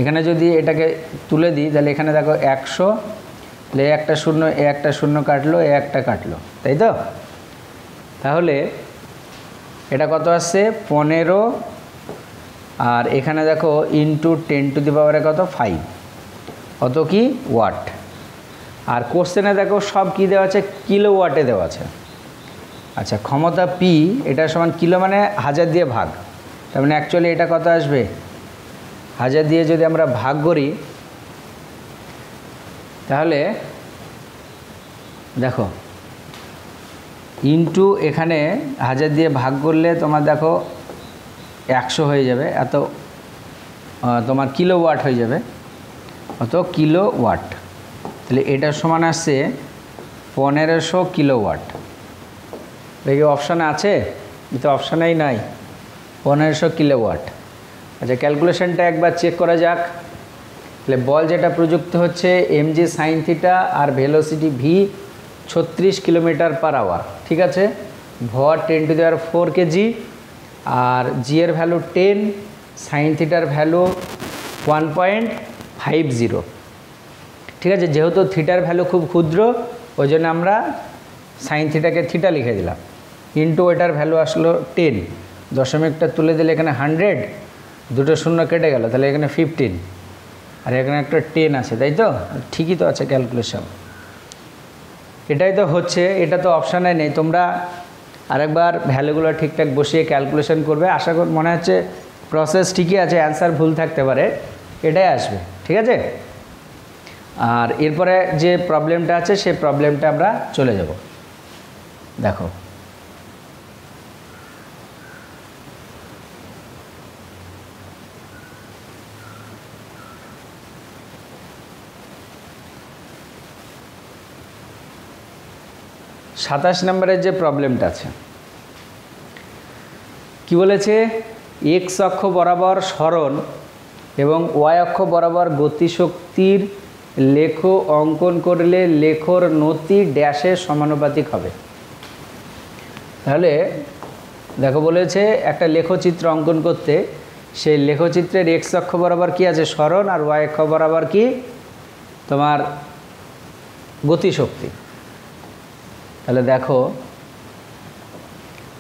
এখানে যদি এটাকে তুলে দিই, তাহলে এখানে দেখো 100, তাহলে একটা শূন্য কাটলো, একটা কাটলো, তাই তো। তাহলে এটা কত আসছে 15, আর এখানে দেখো ইন্টু 10⁻⁵ কত 5, কত কি ওয়াট। আর কোশ্চেনে দেখো সব কি দেওয়া আছে, কিলো ওয়াটে দেওয়া আছে। আচ্ছা, ক্ষমতা পি এটা সমান কিলো মানে 1000 দিয়ে ভাগ, তার মানে অ্যাকচুয়ালি এটা কত আসবে, 1000 দিয়ে যদি আমরা ভাগ করি, তাহলে দেখো ইন্টু এখানে 1000 দিয়ে ভাগ করলে তোমার দেখো 100 হয়ে যাবে, এত তোমার কিলো ওয়াট হয়ে যাবে, অত কিলো ওয়াট। তাহলে এটা সমান আসছে 1500 কিলো ওয়াট। দেখি অপশানে আছে, কিন্তু অপশানেই নাই, 1500 কিলো ওয়াট। আচ্ছা, ক্যালকুলেশনটা একবার চেক করা যাক। তাহলে বল যেটা প্রযুক্ত হচ্ছে mg সাইন থিটা, আর ভেলোসিটি ভি 36 কিলোমিটার/আওয়ার, ঠিক আছে। ভর 10⁴ কেজি, আর জি এর ভ্যালু 10, সাইন থিটার ভ্যালু 1.50, ঠিক আছে। যেহেতু থিটার ভ্যালু খুব ক্ষুদ্র, ওই জন্য আমরা সাইন থিটাকে থিটা লিখে দিলাম, ইন্টু এটার ভ্যালু আসলো 10, দশমিকটা তুলে দিলে এখানে 100, দুটো শূন্য কেটে গেল, তাহলে এখানে 15, আর এখানে একটা 10 আছে, তাই তো। ঠিকই তো আছে ক্যালকুলেশন, এটাই তো হচ্ছে, এটা তো অপশানে নেই। তোমরা আরেকবার ভ্যালুগুলো ঠিকঠাক বসিয়ে ক্যালকুলেশন করবে, আশা করি মনে হচ্ছে প্রসেস ঠিকই আছে, অ্যান্সার ভুল থাকতে পারে, এটাই আসবে, ঠিক আছে। আর এরপরে যে প্রবলেমটা আছে, সেই প্রবলেমটা আমরা চলে যাব। দেখো 27 নম্বরের যে প্রবলেমটা আছে কি বলেছে, এক্স অক্ষ বরাবর সরণ এবং ওয়াই অক্ষ বরাবর গতিশক্তির লেখ অঙ্কন করলে লেখর নতি ড্যাশের সমানুপাতিক হবে। তাহলে দেখো বলেছে একটা লেখচিত্র অঙ্কন করতে, সেই লেখচিত্রের এক্স অক্ষ বরাবর কি আছে, সরণ, আর ওয়াই অক্ষ বরাবর কি তোমার গতিশক্তি। তাহলে দেখো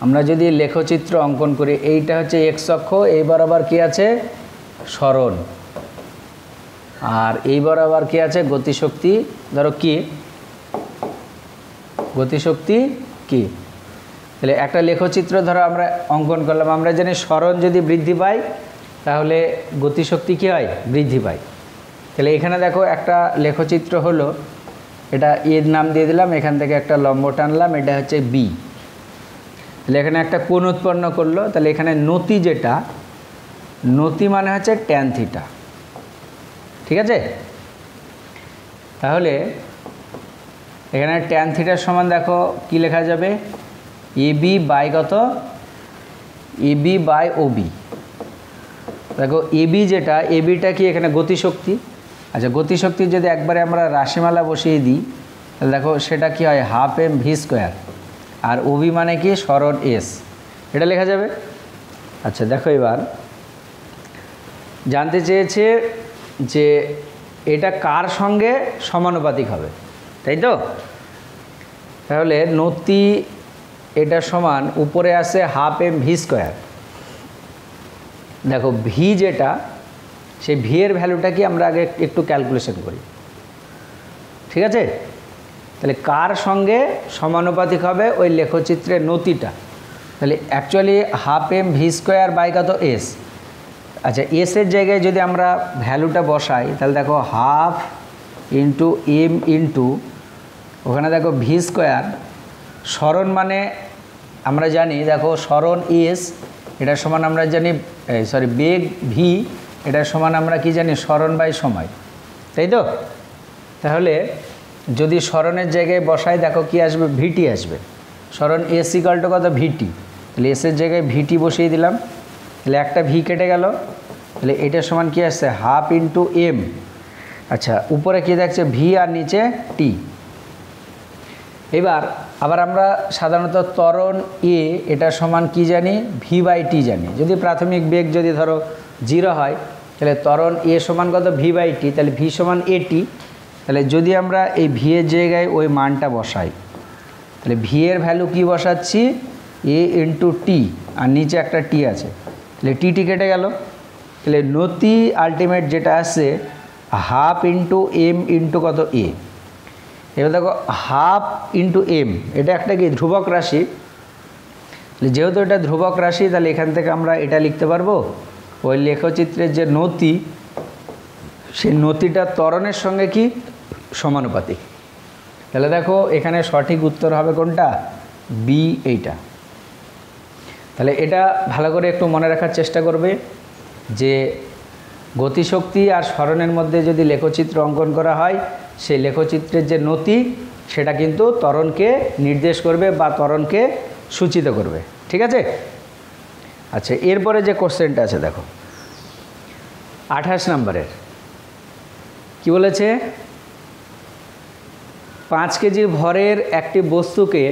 আমরা যদি লেখচিত্র অঙ্কন করি, এইটা হচ্ছে এক্স অক্ষ, এই বরাবর কি আছে, সরণ, আর এই বরাবর কি আছে, গতিশক্তি। ধরো কি গতিশক্তি কি, তাহলে একটা লেখচিত্র ধরো আমরা অঙ্কন করলাম, আমরা জানি সরণ যদি বৃদ্ধি পায় তাহলে গতিশক্তি কি হয়, বৃদ্ধি পায়। তাহলে এখানে দেখো একটা লেখচিত্র হলো, এটা এর নাম দিয়ে দিলাম, এখান থেকে একটা লম্ব টানলাম, এটা হচ্ছে বি। তাহলে এখানে একটা কোণ উৎপন্ন করলো, তাহলে এখানে নতি যেটা, নতি মানে হচ্ছে ট্যান থিটা, ঠিক আছে। তাহলে এখানে ট্যান থিটার সমান দেখো কি লেখা যাবে, এবি বাই কত, এবি বাই ওবি। দেখো এবি যেটা, এবিটা কি এখানে গতিশক্তি। আচ্ছা, গতিশক্তি যদি একবারে আমরা রাশিমালা বসিয়ে দিই তাহলে দেখো সেটা কি হয়, হাফ এম ভি স্কোয়ার, আর ওবি মানে কি সরণ এস, এটা লেখা যাবে। আচ্ছা দেখো এবার জানতে চেয়েছে যে এটা কার সঙ্গে সমানুপাতিক হবে, তাই তো। তাহলে নতি এটা সমান উপরে আসে হাফ এম ভি স্কোয়ার। দেখো ভি যেটা, সেই ভি এর ভ্যালুটা কি আমরা আগে একটু ক্যালকুলেশন করি, ঠিক আছে। তাহলে কার সঙ্গে সমানুপাতিক হবে, ওই লেখচিত্রের নতিটা। তাহলে actually half M V square by কত এস। আচ্ছা, এসের জায়গায় যদি আমরা ভ্যালুটা বসাই তাহলে দেখো হাফ ইন্টু এম ইন্টু ওখানে দেখো ভি স্কোয়ার, সরণ মানে আমরা জানি, দেখো সরণ এস এটার সমান আমরা জানি, সরি বেগ ভি এটার সমান আমরা কি জানি, সরণ বাই সময়, তাই তো। তাহলে যদি সরণের জায়গায় বসাই দেখো কি আসবে, ভিটি আসবে। সরণ এস ইকাল টু কত, ভিটি। তাহলে এসের জায়গায় ভিটি বসিয়ে দিলাম, তাহলে একটা ভি কেটে গেল, তাহলে এটার সমান কি আসছে, হাফ ইন্টু এম। আচ্ছা, উপরে কি দেখছে, ভি, আর নিচে টি। এবার আবার আমরা সাধারণত ত্বরণ এ এটার সমান কি জানি, ভি বাই টি জানি। যদি প্রাথমিক বেগ যদি ধরো 0 হয় তাহলে ত্বরণ এ সমান কত, ভি বাই টি, তাহলে ভি সমান এটি। তাহলে যদি আমরা এই ভি এর জায়গায় ওই মানটা বসাই তাহলে ভি এর ভ্যালু কি বসাচ্ছি, এ ইন্টু টি, আর নিচে একটা টি আছে, তাহলে টি কেটে গেল। তাহলে নতি আলটিমেট যেটা আসছে হাফ ইন্টু এম ইন্টু কত, এ। এবার দেখো হাফ ইন্টু এম, এটা একটা কি ধ্রুবক রাশি, যেহেতু এটা ধ্রুবক রাশি তাহলে এখান থেকে আমরা এটা লিখতে পারবো, ওই লেখচিত্রের যে নতি, সেই নতিটা ত্বরণের সঙ্গে কি সমানুপাতিক। তাহলে দেখো এখানে সঠিক উত্তর হবে কোনটা, বি, এইটা। তাহলে এটা ভালো করে একটু মনে রাখার চেষ্টা করবে যে গতিশক্তি আর সরণের মধ্যে যদি লেখচিত্র অঙ্কন করা হয়, সেই লেখচিত্রের যে নতি সেটা কিন্তু ত্বরণকে নির্দেশ করবে বা ত্বরণকে সূচিত করবে, ঠিক আছে। আচ্ছা, এরপরে যে কোশ্চেনটা আছে দেখো 28 নম্বরের কি বলেছে, 5 কেজি ভরের একটি বস্তুকে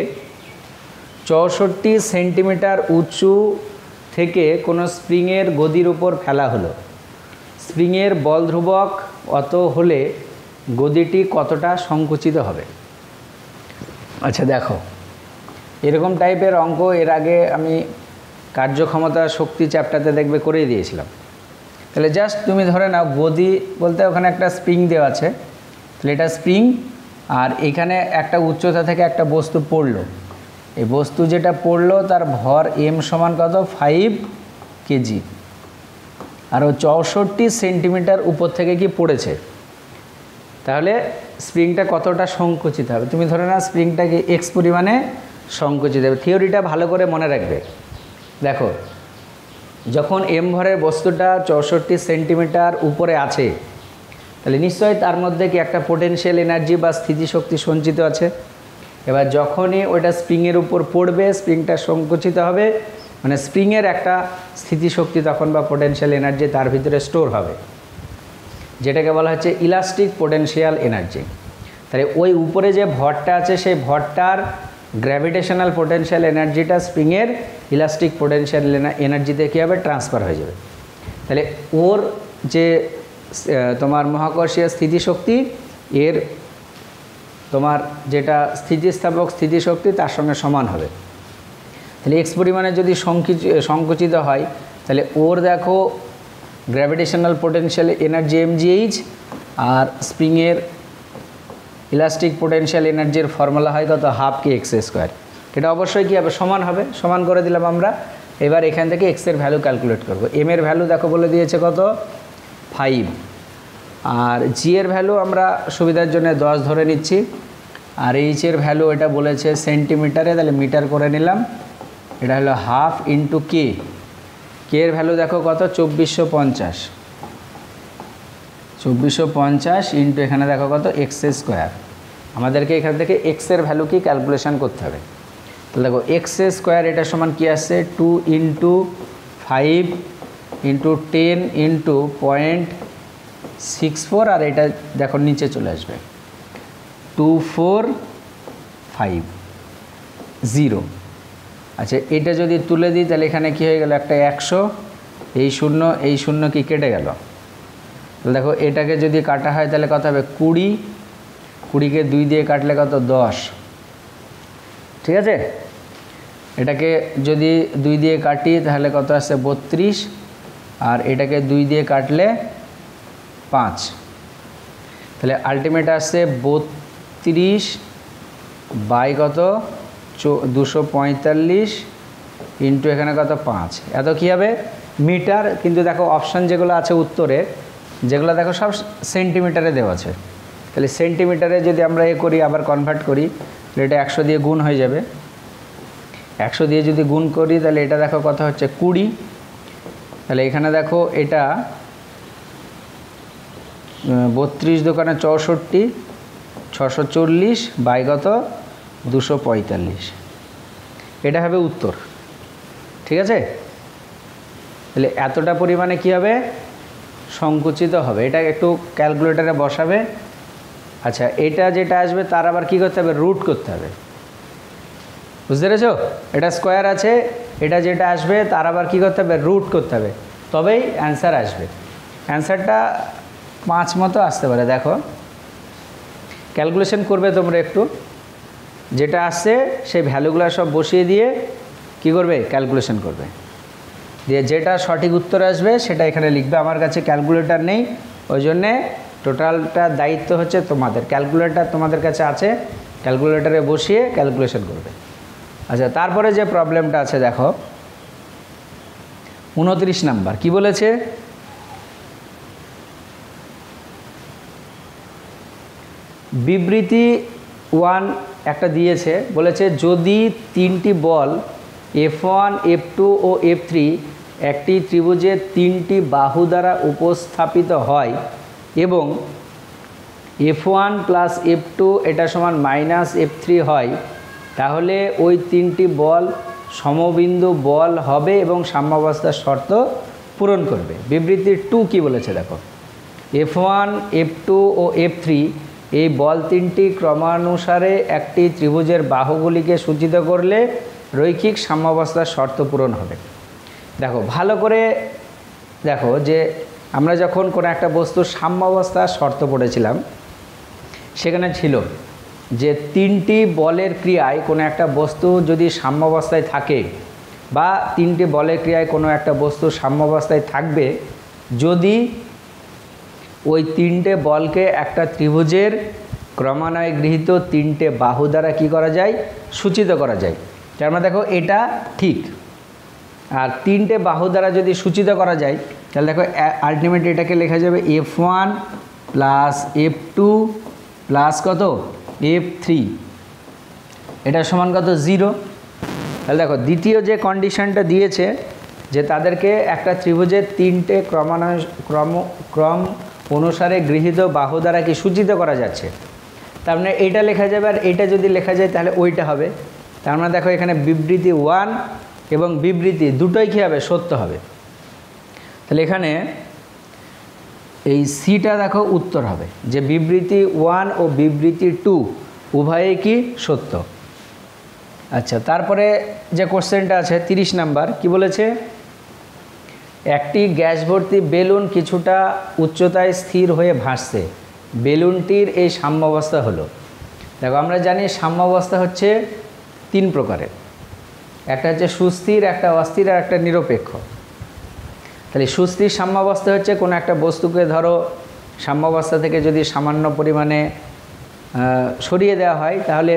64 সেন্টিমিটার উঁচু থেকে কোনো স্প্রিংয়ের গদির উপর ফেলা হলো। স্প্রিংয়ের বল ধ্রুবক অত হলে গদিটি কতটা সংকুচিত হবে। আচ্ছা দেখো, এরকম টাইপের অঙ্ক এর আগে আমি কার্যক্ষমতা শক্তি চ্যাপ্টারতে দেখবে করেই দিয়েছিলাম। তাহলে জাস্ট তুমি ধরে নাও গদি বলতে ওখানে একটা স্প্রিং দেওয়া আছে, তাহলে এটা স্প্রিং, আর এখানে একটা উচ্চতা থেকে একটা বস্তু পড়লো, এই বস্তু যেটা পড়লো তার ভর এম সমান কত, 5 কেজি, আর ও 64 সেন্টিমিটার উপর থেকে কি পড়েছে। তাহলে স্প্রিংটা কতটা সংকুচিত হবে, তুমি ধরে নাও স্প্রিংটাকে এক্স পরিমাণে সংকুচিত হবে। থিওরিটা ভালো করে মনে রাখবে। দেখো যখন এম ভরের বস্তুটা 64 সেন্টিমিটার উপরে আছে তাহলে নিশ্চয়ই তার মধ্যে কি একটা পোটেনশিয়াল এনার্জি বা স্থিতিশক্তি সঞ্চিত আছে। এবার যখনই ওটা স্প্রিংয়ের উপর পড়বে স্প্রিংটা সংকুচিত হবে, মানে স্প্রিংয়ের একটা স্থিতিশক্তি তখন বা পোটেনশিয়াল এনার্জি তার ভিতরে স্টোর হবে, যেটাকে বলা হচ্ছে ইলাস্টিক পোটেনশিয়াল এনার্জি। তাহলে ওই উপরে যে ভরটা আছে সেই ভরটার গ্র্যাভিটেশনাল পোটেনশিয়াল এনার্জিটা স্প্রিংয়ের ইলাস্টিক পোটেনশিয়াল এনার্জিতে কী হবে, ট্রান্সফার হয়ে যাবে। তাহলে ওর যে তোমার মহাকর্ষীয় স্থিতিশক্তি এর তোমার যেটা স্থিতিস্থাপক স্থিতিশক্তি তার সঙ্গে সমান হবে। তাহলে এক্স পরিমাণে যদি সংকুচিত হয় তাহলে ওর দেখো গ্র্যাভিটেশনাল পোটেনশিয়াল এনার্জি mgh আর স্প্রিংয়ের ইলাস্টিক পোটেনশিয়াল এনার্জির ফর্মুলা হয় কত, হাফ কে এক্স স্কোয়ার। এটা অবশ্যই কী হবে, সমান হবে। সমান করে দিলাম আমরা। এবার এখান থেকে এক্সের ভ্যালু ক্যালকুলেট করব। এম এর ভ্যালু দেখো বলে দিয়েছে কত, 5, আর জি এর ভ্যালু আমরা সুবিধার জন্য 10 ধরে নিচ্ছি, আর এইচ এর ভ্যালু এটা বলেছে সেন্টিমিটারে, তাহলে মিটার করে নিলাম। এটা হলো হাফ ইন্টু কে, কে এর ভ্যালু দেখো কত, 2450, 2450 ইন্টু এখানে দেখো কত, এক্স স্কোয়ার। আমাদেরকে এখান থেকে এক্সের ভ্যালু কি ক্যালকুলেশন করতে হবে। তাহলে দেখো এক্স স্কোয়ার এটা সমান কি আসছে, 2 ইন্টু 5 ইন্টু 10 ইন্টু 0.64, আর এটা দেখো নিচে চলে আসবে 2450। আচ্ছা, এটা যদি তুলে দিই তাহলে এখানে কি হয়ে গেল, একটা 100, এই শূন্য কি কেটে গেল। তাহলে দেখো এটাকে যদি কাটা হয় তাহলে কত হবে, 20, 20কে 2 দিয়ে কাটলে কত, 10। ঠিক আছে, এটাকে যদি 2 দিয়ে কাটি তাহলে কত আসছে, 32, আর এটাকে 2 দিয়ে কাটলে 5। তাহলে আলটিমেট আসছে 32 বাই কত, 245 ইন্টু এখানে কত, 5। এত কী হবে, মিটার। কিন্তু দেখো অপশান যেগুলো আছে উত্তরে, যেগুলো দেখো সব সেন্টিমিটারে দেওয়া আছে। তাহলে সেন্টিমিটারে যদি আমরা করি, আবার কনভার্ট করি, তাহলে এটা 100 দিয়ে গুণ হয়ে যাবে। 100 দিয়ে যদি গুণ করি তাহলে এটা দেখো কত হচ্ছে, 20। তাহলে এখানে দেখো এটা 32 দোকানে 64, 640 বাই কত, 245। এটা হবে উত্তর। ঠিক আছে, তাহলে এতটা পরিমাণে কি হবে, সংকুচিত হবে। এটা একটু ক্যালকুলেটারে বসাবে। আচ্ছা, এটা যেটা আসবে তার আবার কি করতে হবে, রুট করতে হবে। বুঝতে পেরেছো, এটা স্কোয়ার আছে, এটা যেটা আসবে তার আবার কি করতে হবে, রুট করতে হবে, তবেই অ্যান্সার আসবে। অ্যান্সারটা 5 মতো আসতে পারে। দেখো ক্যালকুলেশন করবে তোমরা একটু, যেটা আসছে সেই ভ্যালুগুলো সব বসিয়ে দিয়ে কি করবে, ক্যালকুলেশন করবে, দিয়ে যেটা সঠিক উত্তর আসবে সেটা এখানে লিখবে। আমার কাছে ক্যালকুলেটর নেই, ওই জন্যে টোটালটা দায়িত্ব হচ্ছে তোমাদের। ক্যালকুলেটর তোমাদের কাছে আছে, ক্যালকুলেটরে বসিয়ে ক্যালকুলেশন করবে। আচ্ছা, তারপরে যে প্রবলেমটা আছে দেখো 29 নাম্বার কি বলেছে, বিবৃতি 1 একটা দিয়েছে, বলেছে যদি 3টি বল F1, F2 ও F3 একটি ত্রিভুজের 3টি বাহু দ্বারা উপস্থাপিত হয় এবং F1 প্লাস F2 এটা সমান মাইনাস F3 হয়, তাহলে ওই 3টি বল সমবিন্দু বল হবে এবং সাম্যাবস্থার শর্ত পূরণ করবে। বিবৃতি 2 কি বলেছে দেখো, F1, F2 ও F3 এই বল 3টি ক্রমানুসারে একটি ত্রিভুজের বাহুগুলিকে সূচিত করলে রৈখিক সাম্যাবস্থার শর্ত পূরণ হবে। দেখো ভালো করে দেখো যে আমরা যখন কোনো একটা বস্তুর সাম্যাবস্থার শর্ত পড়েছিলাম, সেখানে ছিল যে 3টি বলের ক্রিয়ায় কোনো একটা বস্তু যদি সাম্যাবস্থায় থাকে, বা 3টি বলের ক্রিয়ায় কোনো একটা বস্তু সাম্যাবস্থায় থাকবে যদি ওই 3টে বলকে একটা ত্রিভুজের ক্রমান্বয়ে গৃহীত 3টে বাহু দ্বারা কী করা যায়, সূচিত করা যায়। তার মানে দেখো এটা ঠিক। আর 3টে বাহু দ্বারা যদি সূচিত করা যায় তাহলে দেখো আলটিমেট এটাকে লেখা যাবে F1 প্লাস F2 প্লাস কত, F3, এটা সমান কত, 0। তাহলে দেখো দ্বিতীয় যে কন্ডিশনটা দিয়েছে যে তাদেরকে একটা ত্রিভুজের 3টে ক্রম অনুসারে গৃহীত বাহু দ্বারা কি সূচিত করা যাচ্ছে, তার মানে এইটা লেখা যাবে, আর এইটা যদি লেখা যায় তাহলে ওইটা হবে। তার মানে দেখো এখানে বিবৃতি 1 এবং বিবৃতি দুটোই কী হবে, সত্য হবে। তাহলে এখানে এই সিটা দেখো উত্তর হবে, যে বিবৃতি 1 ও বিবৃতি 2 উভয়ই কি সত্য। আচ্ছা, তারপরে যে কোশ্চেনটা আছে 30 নাম্বার, কি বলেছে, একটি গ্যাস ভর্তি বেলুন কিছুটা উচ্চতায় স্থির হয়ে ভাসছে, বেলুনটির এই সাম্যাবস্থা হলো। দেখো আমরা জানি সাম্যাবস্থা হচ্ছে 3 প্রকারের, একটা হচ্ছে সুস্থির, একটা অস্থির, আর একটা নিরপেক্ষ। তাহলে সুস্থির সাম্যাবস্থা হচ্ছে কোনো একটা বস্তুকে ধরো সাম্যাবস্থা থেকে যদি সামান্য পরিমাণে সরিয়ে দেওয়া হয় তাহলে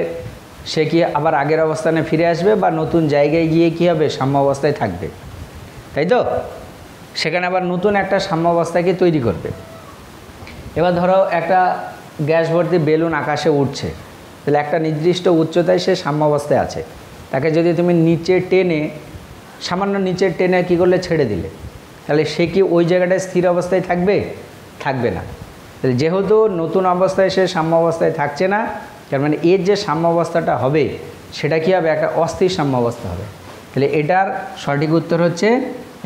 সে কি আবার আগের অবস্থানে ফিরে আসবে, বা নতুন জায়গায় গিয়ে কী হবে, সাম্যাবস্থায় থাকবে, তাই তো? সেখানে আবার নতুন একটা সাম্যাবস্থাকে তৈরি করবে। এবার ধরো একটা গ্যাস ভর্তি বেলুন আকাশে উঠছে, তাহলে একটা নির্দিষ্ট উচ্চতায় সে সাম্যাবস্থায় আছে, তাকে যদি তুমি নিচে টেনে, সামান্য নিচে টেনে কী করলে, ছেড়ে দিলে, তাহলে সে কি ওই জায়গাটায় স্থির অবস্থায় থাকবে? থাকবে না। তাহলে যেহেতু নতুন অবস্থায় সে সাম্যাবস্থায় থাকছে না, তার মানে এর যে সাম্যাবস্থাটা হবে সেটা কী হবে, একটা অস্থির সাম্যাবস্থা হবে। তাহলে এটার সঠিক উত্তর হচ্ছে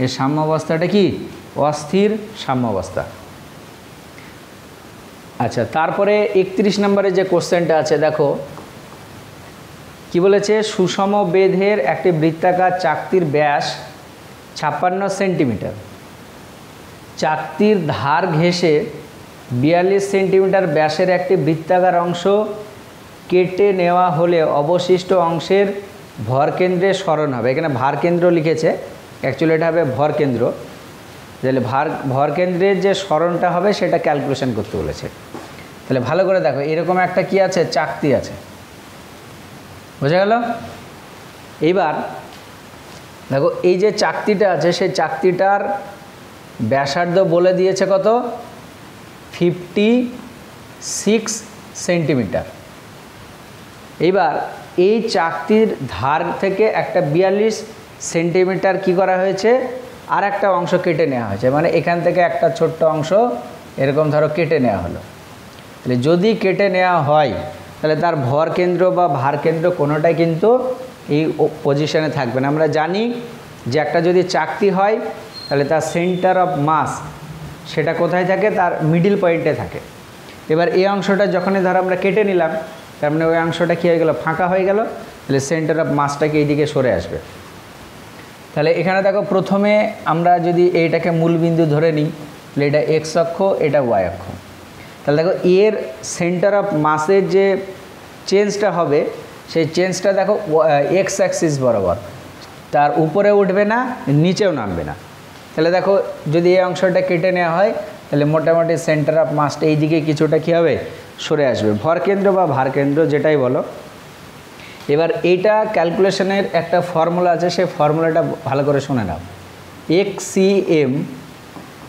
এর সাম্যাবস্থাটা কি, অস্থির সাম্যাবস্থা। আচ্ছা, তারপরে 31 নম্বরে যে কোশ্চেনটা আছে দেখো কি বলেছে, সুষম বেধের একটি বৃত্তাকার চাকতির ব্যাস 56 সেন্টিমিটার, চাকতির ধার ঘেঁষে 42 সেন্টিমিটার ব্যাসের একটি বৃত্তাকার অংশ কেটে নেওয়া হলে অবশিষ্ট অংশের ভরকেন্দ্রে সরণ হবে। এখানে ভারকেন্দ্র লিখেছে, অ্যাকচুয়ালি এটা হবে ভরকেন্দ্র। তাহলে ভরকেন্দ্রের যে সরণটা হবে সেটা ক্যালকুলেশন করতে বলেছে। তাহলে ভালো করে দেখো, এরকম একটা কি আছে, চাকতি আছে, বোঝা গেল? এইবার দেখো এই যে চাকতিটা আছে, সেই চাকতিটার ব্যাসার্ধ বলে দিয়েছে কত, 56 সেন্টিমিটার। এইবার এই চাকতির ধার থেকে একটা 42 সেন্টিমিটার কি করা হয়েছে, আর একটা অংশ কেটে নেওয়া হয়েছে, মানে এখান থেকে একটা ছোট্ট অংশ এরকম ধরো কেটে নেওয়া হলো। তাহলে যদি কেটে নেওয়া হয় তাহলে তার ভর কেন্দ্র বা ভার কেন্দ্র কোনোটাই কিন্তু এই পজিশনে থাকবে না। আমরা জানি যে একটা যদি চাকতি হয় তাহলে তার সেন্টার অফ মাস সেটা কোথায় থাকে, তার মিডিল পয়েন্টে থাকে। এবার এই অংশটা যখনই ধরো আমরা কেটে নিলাম, তার মানে ওই অংশটা কী হয়ে গেল, ফাঁকা হয়ে গেল, তাহলে সেন্টার অফ মাসটাকে এইদিকে সরে আসবে। তাহলে এখানে দেখো প্রথমে আমরা যদি এইটাকে মূলবিন্দু ধরে নিই, তাহলে এটা এক্স অক্ষ, এটা ওয়াই অক্ষ। তাহলে দেখো এর সেন্টার অফ মাসের যে চেঞ্জটা হবে, সেই চেঞ্জটা দেখো এক্স অ্যাক্সিস বরাবর, তার উপরে উঠবে না, নিচেও নামবে না। তাহলে দেখো যদি এই অংশটা কেটে নেওয়া হয় তাহলে মোটামুটি সেন্টার অফ মাসটা এই দিকে কিছুটা কী হবে, সরে আসবে, ভরকেন্দ্র বা ভারকেন্দ্র যেটাই বলো। এবার এইটা ক্যালকুলেশনের একটা ফর্মুলা আছে, সেই ফর্মুলাটা ভালো করে শুনে নাও। XCM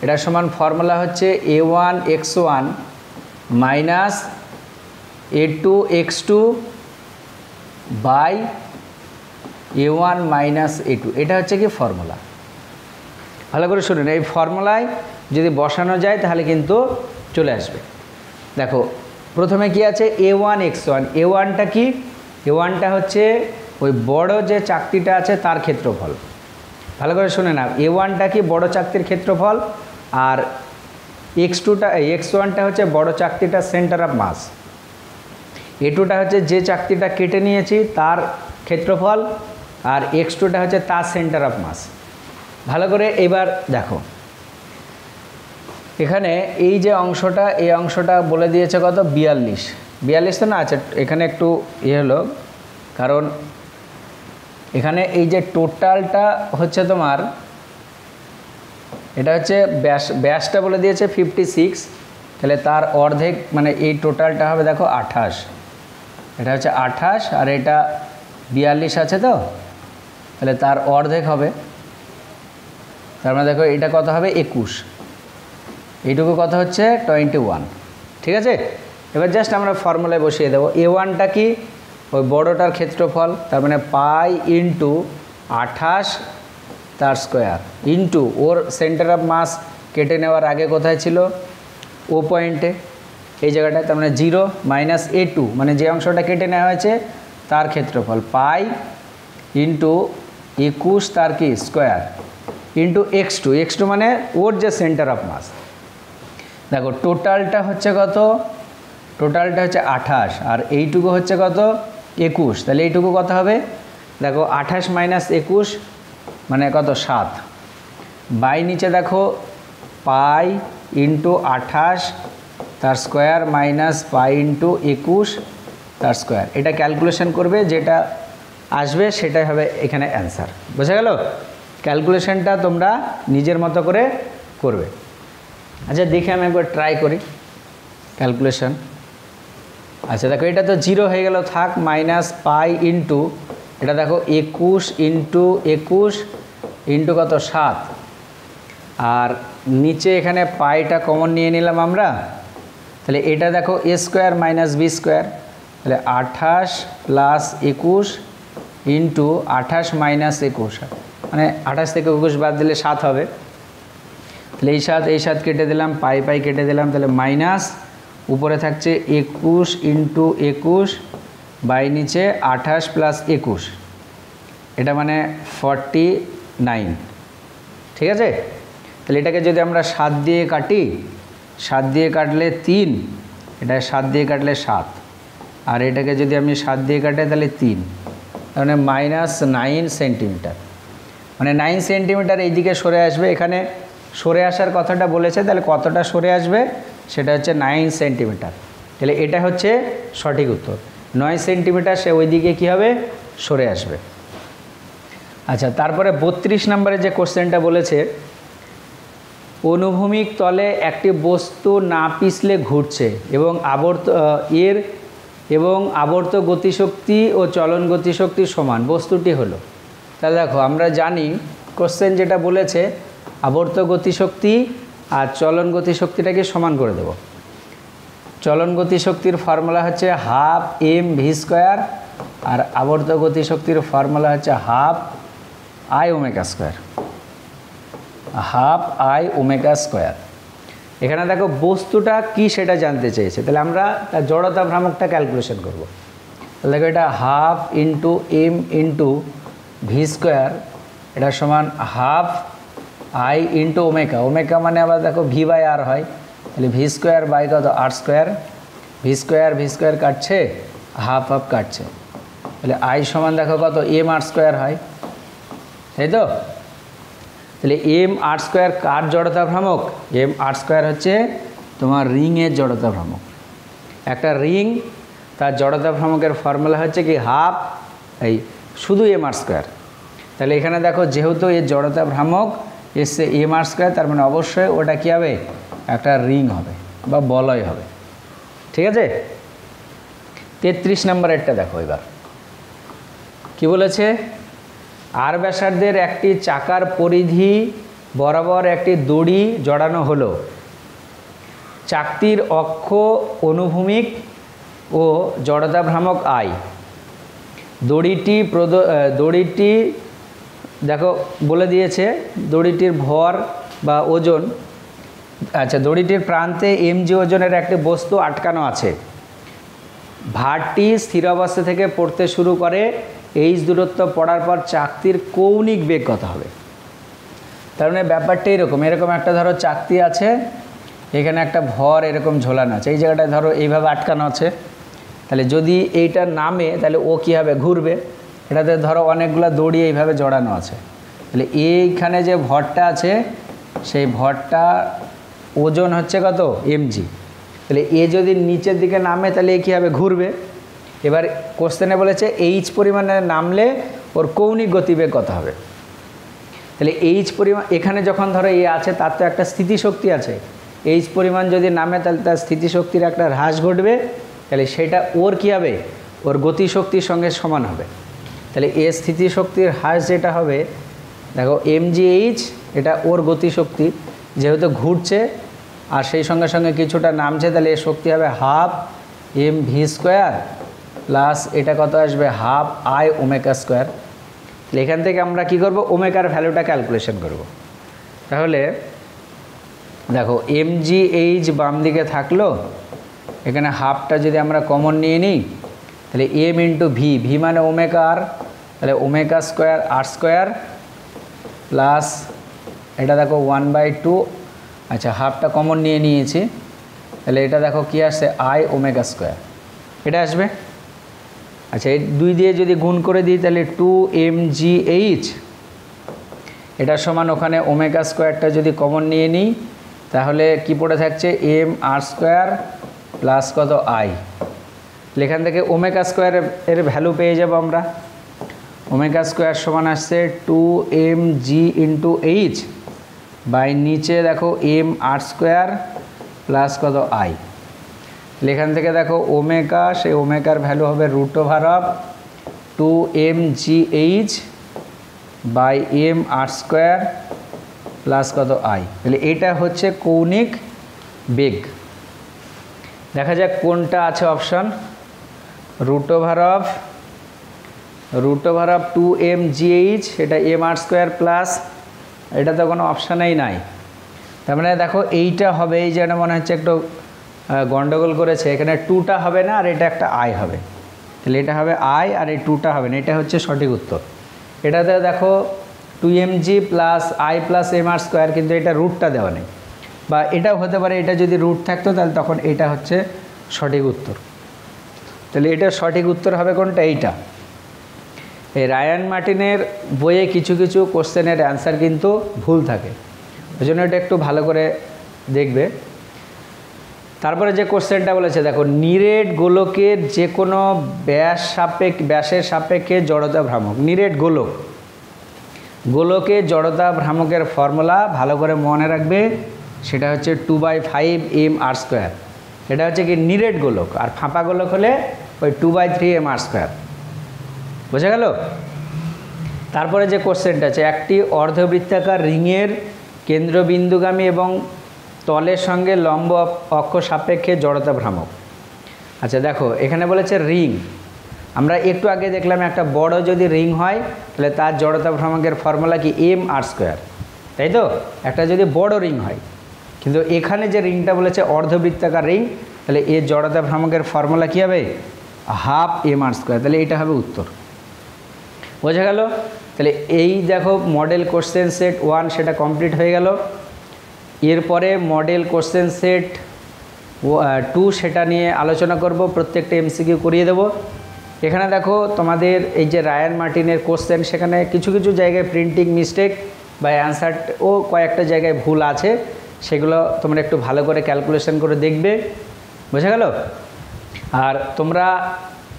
এটা সমান ফর্মুলা হচ্ছে A1x1 minus A2x2 by A1 minus A2, এটা হচ্ছে কি ফর্মুলা। ভালো করে শুনুন, এই ফর্মুলায় যদি বসানো যায় তাহলে কিন্তু চলে আসবে। দেখো প্রথমে কি আছে, A1x1, A1টা কি, A1টা হচ্ছে ওই বড় যে চাকতিটা আছে তার ক্ষেত্রফল। ভালো করে শুনে নাও, A1টা কি বড় চাকতির ক্ষেত্রফল, আর x1টা হচ্ছে বড় চাকতিটা সেন্টার অফ মাস, A2টা হচ্ছে যে চাকতিটা কেটে নিয়েছি তার ক্ষেত্রফল, আর x2টা হচ্ছে তার সেন্টার অফ মাস। ভালো করে এবার দেখো এখানে এই যে অংশটা, এই অংশটা বলে দিয়েছে কত, 42 তো না আছে, এখানে একটু হলো, কারণ এখানে এই যে টোটালটা হচ্ছে তোমার, এটা হচ্ছে ব্যাসটা বলে দিয়েছে 56, তাহলে তার অর্ধেক মানে এই টোটালটা হবে দেখো 28, এটা হচ্ছে 28 আর এটা 42 আছে, তো তাহলে তার অর্ধেক হবে, তার মানে দেখো এটা কত হবে 21, এইটুকু কত হচ্ছে 21, ঠিক আছে। এবার জাস্ট আমরা ফর্মুলায় বসিয়ে দেবো, A1টা কি ওই বড়টার ক্ষেত্রফল, তার মানে পাই ইন্টু 28 তার স্কোয়ার ইন্টু ওর সেন্টার অফ মাস কেটে নেওয়ার আগে কোথায় ছিল, ও পয়েন্টে, এই জায়গাটায়, তার মানে 0 মাইনাস a2 মানে যে অংশটা কেটে নেওয়া হয়েছে তার ক্ষেত্রফল পাই ইন্টু 21 তার কি স্কোয়ার ইন্টু x2 মানে ওর যে সেন্টার অফ মাস। দেখো টোটালটা হচ্ছে কত, টোটালটা হচ্ছে 28 আর এইটুকু হচ্ছে কত 21, তাহলে এইটুকু কত হবে দেখো 28 মাইনাস 21 মানে কত 7, বাই নিচে দেখো পাই ইন্টু 28 তার স্কোয়ার মাইনাস পাই ইন্টু 21 তার স্কোয়ার। এটা ক্যালকুলেশন করবে, যেটা আসবে সেটাই হবে এখানে অ্যান্সার। বোঝা গেল? ক্যালকুলেশনটা তোমরা নিজের মতো করে করবে। আচ্ছা দেখে আমি একবার ট্রাই করি ক্যালকুলেশন। আচ্ছা দেখো এটা তো 0 হয়ে গেল, থাক, মাইনাস পাই ইন্টু এটা দেখো 21 ইন্টু 21 ইন্টু কত 7, আর নিচে এখানে পাইটা কমন নিয়ে নিলাম আমরা, তাহলে এটা দেখো a square minus B square, তাহলে 28 প্লাস 21 ইন্টু 28 মাইনাস 21 মানে 28 থেকে 21 বাদ দিলে 7 হবে, তাহলে এই 7 কেটে দিলাম, পাই কেটে দিলাম, তাহলে মাইনাস উপরে থাকছে 21 ইন্টু 21 বাই নিচে 28 প্লাস 21, এটা মানে 49। ঠিক আছে, তাহলে এটাকে যদি আমরা 7 দিয়ে কাটি, 7 দিয়ে কাটলে 3, এটা 7 দিয়ে কাটলে 7, আর এটাকে যদি আমি 7 দিয়ে কাটে তাহলে 3, তাহলে মাইনাস 9 সেন্টিমিটার, মানে 9 সেন্টিমিটার এইদিকে সরে আসবে। এখানে সরে আসার কথাটা বলেছে, তাহলে কতটা সরে আসবে সেটা হচ্ছে 9 সেন্টিমিটার। তাহলে এটা হচ্ছে সঠিক উত্তর, 9 সেন্টিমিটার সে ওইদিকে কী হবে সরে আসবে। আচ্ছা তারপরে 32 নম্বরে যে কোশ্চেনটা বলেছে, অনুভূমিক তলে একটি বস্তু না পিছলে ঘুরছে এবং আবর্ত গতিশক্তি ও চলন গতিশক্তি সমান, বস্তুটি হলো। তাহলে দেখো আমরা জানি কোশ্চেন যেটা বলেছে আবর্ত গতিশক্তি আর চলন গতিশক্তিটাকে সমান করে দেব। চলন গতিশক্তির ফর্মুলা হচ্ছে হাফ এম ভি স্কোয়ার, আর আবর্ত গতিশক্তির ফর্মুলা হচ্ছে half I omega square, half I omega square. এখানে দেখো বস্তুটা কি সেটা জানতে চেয়েছে, তাহলে আমরা তার জড়তা ভ্রামকটা ক্যালকুলেশন করব। তাহলে দেখো এটা half into M into V square, এটা সমান half I into omega, omega মানে আবার দেখো ভি বাই আর হয়, তাহলে ভি স্কোয়ার বাই কত আর স্কোয়ার, ভি স্কোয়ার কাটছে, হাফ হাফ কাটছে, তাহলে আই সমান দেখো কত এম আর স্কোয়ার হয়, তাই তো? তাহলে এম আর স্কোয়ার কার জড়তা ভ্রামক? এম আর স্কোয়ার হচ্ছে তোমার রিংয়ের জড়তা ভ্রামক। একটা রিং তার জড়তা ভ্রামকের ফর্মুলা হচ্ছে কি হাফ এই শুধু এম আর স্কোয়ার। তাহলে এখানে দেখো যেহেতু এর জড়তা ভ্রামক এসছে এম আর স্কোয়ার, তার মানে অবশ্যই ওটা কী হবে একটা রিং হবে বা বলয় হবে। ঠিক আছে, 33 নম্বরেরটা দেখো এবার কি বলেছে, আর ব্যাসার্ধের একটি চাকার পরিধি বরাবর একটি দড়ি জড়ানো হলো, চাকতির অক্ষ অনুভূমিক ও জড়তা ভ্রামক আই, দড়িটি দেখো বলে দিয়েছে দড়িটির ভর বা ওজন। আচ্ছা দড়িটির প্রান্তে এমজি ওজনের একটি বস্তু আটকানো আছে, ভারটি স্থির অবস্থা থেকে পড়তে শুরু করে, এইচ দূরত্ব পড়ার পর চাকতির কৌণিক বেগ কত হবে। তার মানে ব্যাপারটা এরকম একটা ধরো চাকতি আছে, এখানে একটা ভর এরকম ঝোলানো আছে, এই জায়গাটায় ধরো এইভাবে আটকানো আছে, তাহলে যদি এইটা নামে তাহলে ও কী হবে ঘুরবে। এটাতে ধরো অনেকগুলো দড়ি এইভাবে জড়ানো আছে, তাহলে এইখানে যে ভরটা আছে সেই ভরটা ওজন হচ্ছে কত এমজি, তাহলে এ যদি নিচের দিকে নামে তাহলে এ কী হবে ঘুরবে। এবার কোশ্চেনে বলেছে এইচ পরিমাণে নামলে ওর কৌণিক গতিবেগ কত হবে। তাহলে এইচ পরিমাণ এখানে যখন ধরো এ আছে তার তো একটা স্থিতিশক্তি আছে, এইচ পরিমাণ যদি নামে তাহলে তার স্থিতিশক্তির একটা হ্রাস ঘটবে, তাহলে সেটা ওর কী হবে ওর গতিশক্তির সঙ্গে সমান হবে। তাহলে এ স্থিতিশক্তির হ্রাস যেটা হবে দেখো এমজিএইচ, এটা ওর গতিশক্তি যেহেতু ঘুরছে আর সেই সঙ্গে সঙ্গে কিছুটা নামছে, তাহলে এর শক্তি হবে half M V square plus এটা কত আসবে হাফ আই ওমেগা স্কোয়ার। তাহলে এখান থেকে আমরা কি করব ওমেগার ভ্যালুটা ক্যালকুলেশন করব। তাহলে দেখো এমজিএইচ বাম দিকে থাকলো, এখানে হাফটা যদি আমরা কমন নিয়ে নিই তাহলে এম ইন্টু ভি, ভি মানে ওমেগা আর, তাহলে ওমেগা স্কোয়ার আর স্কোয়ার প্লাস এটা দেখো 1/2, আচ্ছা হাফটা কমন নিয়ে নিয়েছি, তাহলে এটা দেখো কী আসছে আই ওমেগা স্কোয়ার, এটা আসবে। আচ্ছা এই 2 দিয়ে যদি গুণ করে দিই তাহলে 2mgh, এটা সমান ওখানে ওমেগা স্কোয়ারটা যদি কমন নিয়ে নিই তাহলে কি পড়ে থাকছে এম আর স্কোয়ার প্লাস কত আই, এখান থেকে ওমেগা স্কোয়ার এর ভ্যালু পেয়ে যাব আমরা। ওমেগা স্কোয়ার সমান আসছে 2mg ইন্টু এইচ বাই নিচে দেখো এম আর স্কোয়ার প্লাস কত আই, এখান থেকে দেখো ওমেগা, সেই ওমেগার ভ্যালু হবে √2mgh by M R square plus কত আই, তাহলে এটা হচ্ছে কৌণিক বেগ। দেখা যাক কোনটা আছে অপশান, √2mgh, এটা এম আর স্কোয়ার প্লাস, এটা তো কোনো অপশানেই নাই, তার মানে দেখো এইটা হবে, এই যেন মনে হচ্ছে একটু গন্ডগোল করেছে, এখানে 2টা হবে না আর এটা একটা আই হবে, তাহলে এটা হবে আই আর এই 2টা হবে না, এটা হচ্ছে সঠিক উত্তর। এটাতে দেখো 2mg plus I plus M R square, কিন্তু এটা রুটটা দেওয়া নেই, বা এটাও হতে পারে এটা যদি রুট থাকতো তাহলে তখন এটা হচ্ছে সঠিক উত্তর। তাহলে এটা সঠিক উত্তর হবে কোনটা, এইটা। এই রায়ান মার্টিনের বইয়ে কিছু কিছু কোশ্চেনের অ্যান্সার কিন্তু ভুল থাকে, ওই জন্য এটা একটু ভালো করে দেখবে। তারপরে যে কোশ্চেনটা বলেছে দেখো, নিরেট গোলকের যে কোনো ব্যাসের সাপেক্ষে জড়তা ভ্রামক, নিরেট গোলকে জড়তা ভ্রামকের ফর্মুলা ভালো করে মনে রাখবে, সেটা হচ্ছে 2/5 এম আর স্কোয়ার, এটা হচ্ছে কি নিরেট গোলক, আর ফাঁপা গোলক হলে ওই 2/3 এম আর স্কোয়ার, বোঝা গেল। তারপরে যে কোশ্চেনটা আছে, একটি অর্ধবৃত্তাকার রিংয়ের কেন্দ্রবিন্দুগামী এবং তলের সঙ্গে লম্ব অক্ষ সাপেক্ষে জড়তা ভ্রামক। আচ্ছা দেখো এখানে বলেছে রিং, আমরা একটু আগে দেখলাম একটা বড় যদি রিং হয় তাহলে তার জড়তা ভ্রামকের ফর্মুলা কি এম আর স্কোয়ার, তাই তো, একটা যদি বড় রিং হয়, কিন্তু এখানে যে রিংটা বলেছে অর্ধবৃত্তাকার রিং, তাহলে এর জড়তা ভ্রামকের ফর্মুলা কী হবে, হাফ এম আর স্কোয়ার, তাহলে এটা হবে উত্তর, বোঝা গেল। তাহলে এই দেখো মডেল কোশ্চেন সেট 1 সেটা কমপ্লিট হয়ে গেল। এরপরে মডেল কোশ্চেন সেট 2 সেটা নিয়ে আলোচনা করব, প্রত্যেকটা এমসিকিউ করিয়ে দেব। এখানে দেখো তোমাদের এই যে রায়ান মার্টিনের কোশ্চেন, সেখানে কিছু কিছু জায়গায় প্রিন্টিং মিস্টেক বা অ্যান্সারও কয়েকটা জায়গায় ভুল আছে, সেগুলো তোমরা একটু ভালো করে ক্যালকুলেশন করে দেখবে, বোঝা গেল। আর তোমরা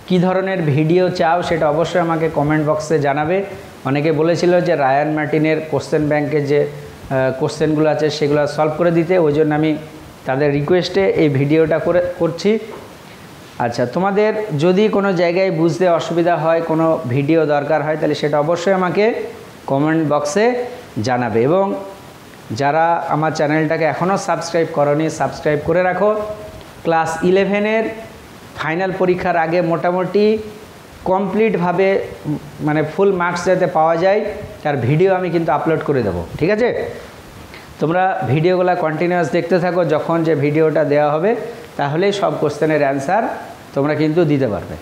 কি ধরনের ভিডিও চাও সেটা অবশ্যই আমাকে কমেন্ট বক্সে জানাবে। অনেকে বলেছিল যে রায়ান মার্টিনের কোশ্চেন ব্যাংকের যে কোশ্চেনগুলো আছে সেগুলো সলভ করে দিতে, ওই জন্য আমি তাদের রিকোয়েস্টে এই ভিডিওটা করছি। আচ্ছা তোমাদের যদি কোনো জায়গায় বুঝতে অসুবিধা হয়, কোনো ভিডিও দরকার হয়, তাহলে সেটা অবশ্যই আমাকে কমেন্ট বক্সে জানাবে। এবং যারা আমার চ্যানেলটাকে এখনও সাবস্ক্রাইব করোনি, সাবস্ক্রাইব করে রাখো। ক্লাস 11-এর ফাইনাল পরীক্ষার আগে মোটামুটি কমপ্লিটভাবে মানে ফুল মার্কস যাতে পাওয়া যায় তার ভিডিও আমি কিন্তু আপলোড করে দেবো, ঠিক আছে। তোমরা ভিডিওগুলো কন্টিনিউয়াস দেখতে থাকো, যখন যে ভিডিওটা দেওয়া হবে তাহলেই সব কোশ্চেনের অ্যান্সার তোমরা কিন্তু দিতে পারবে।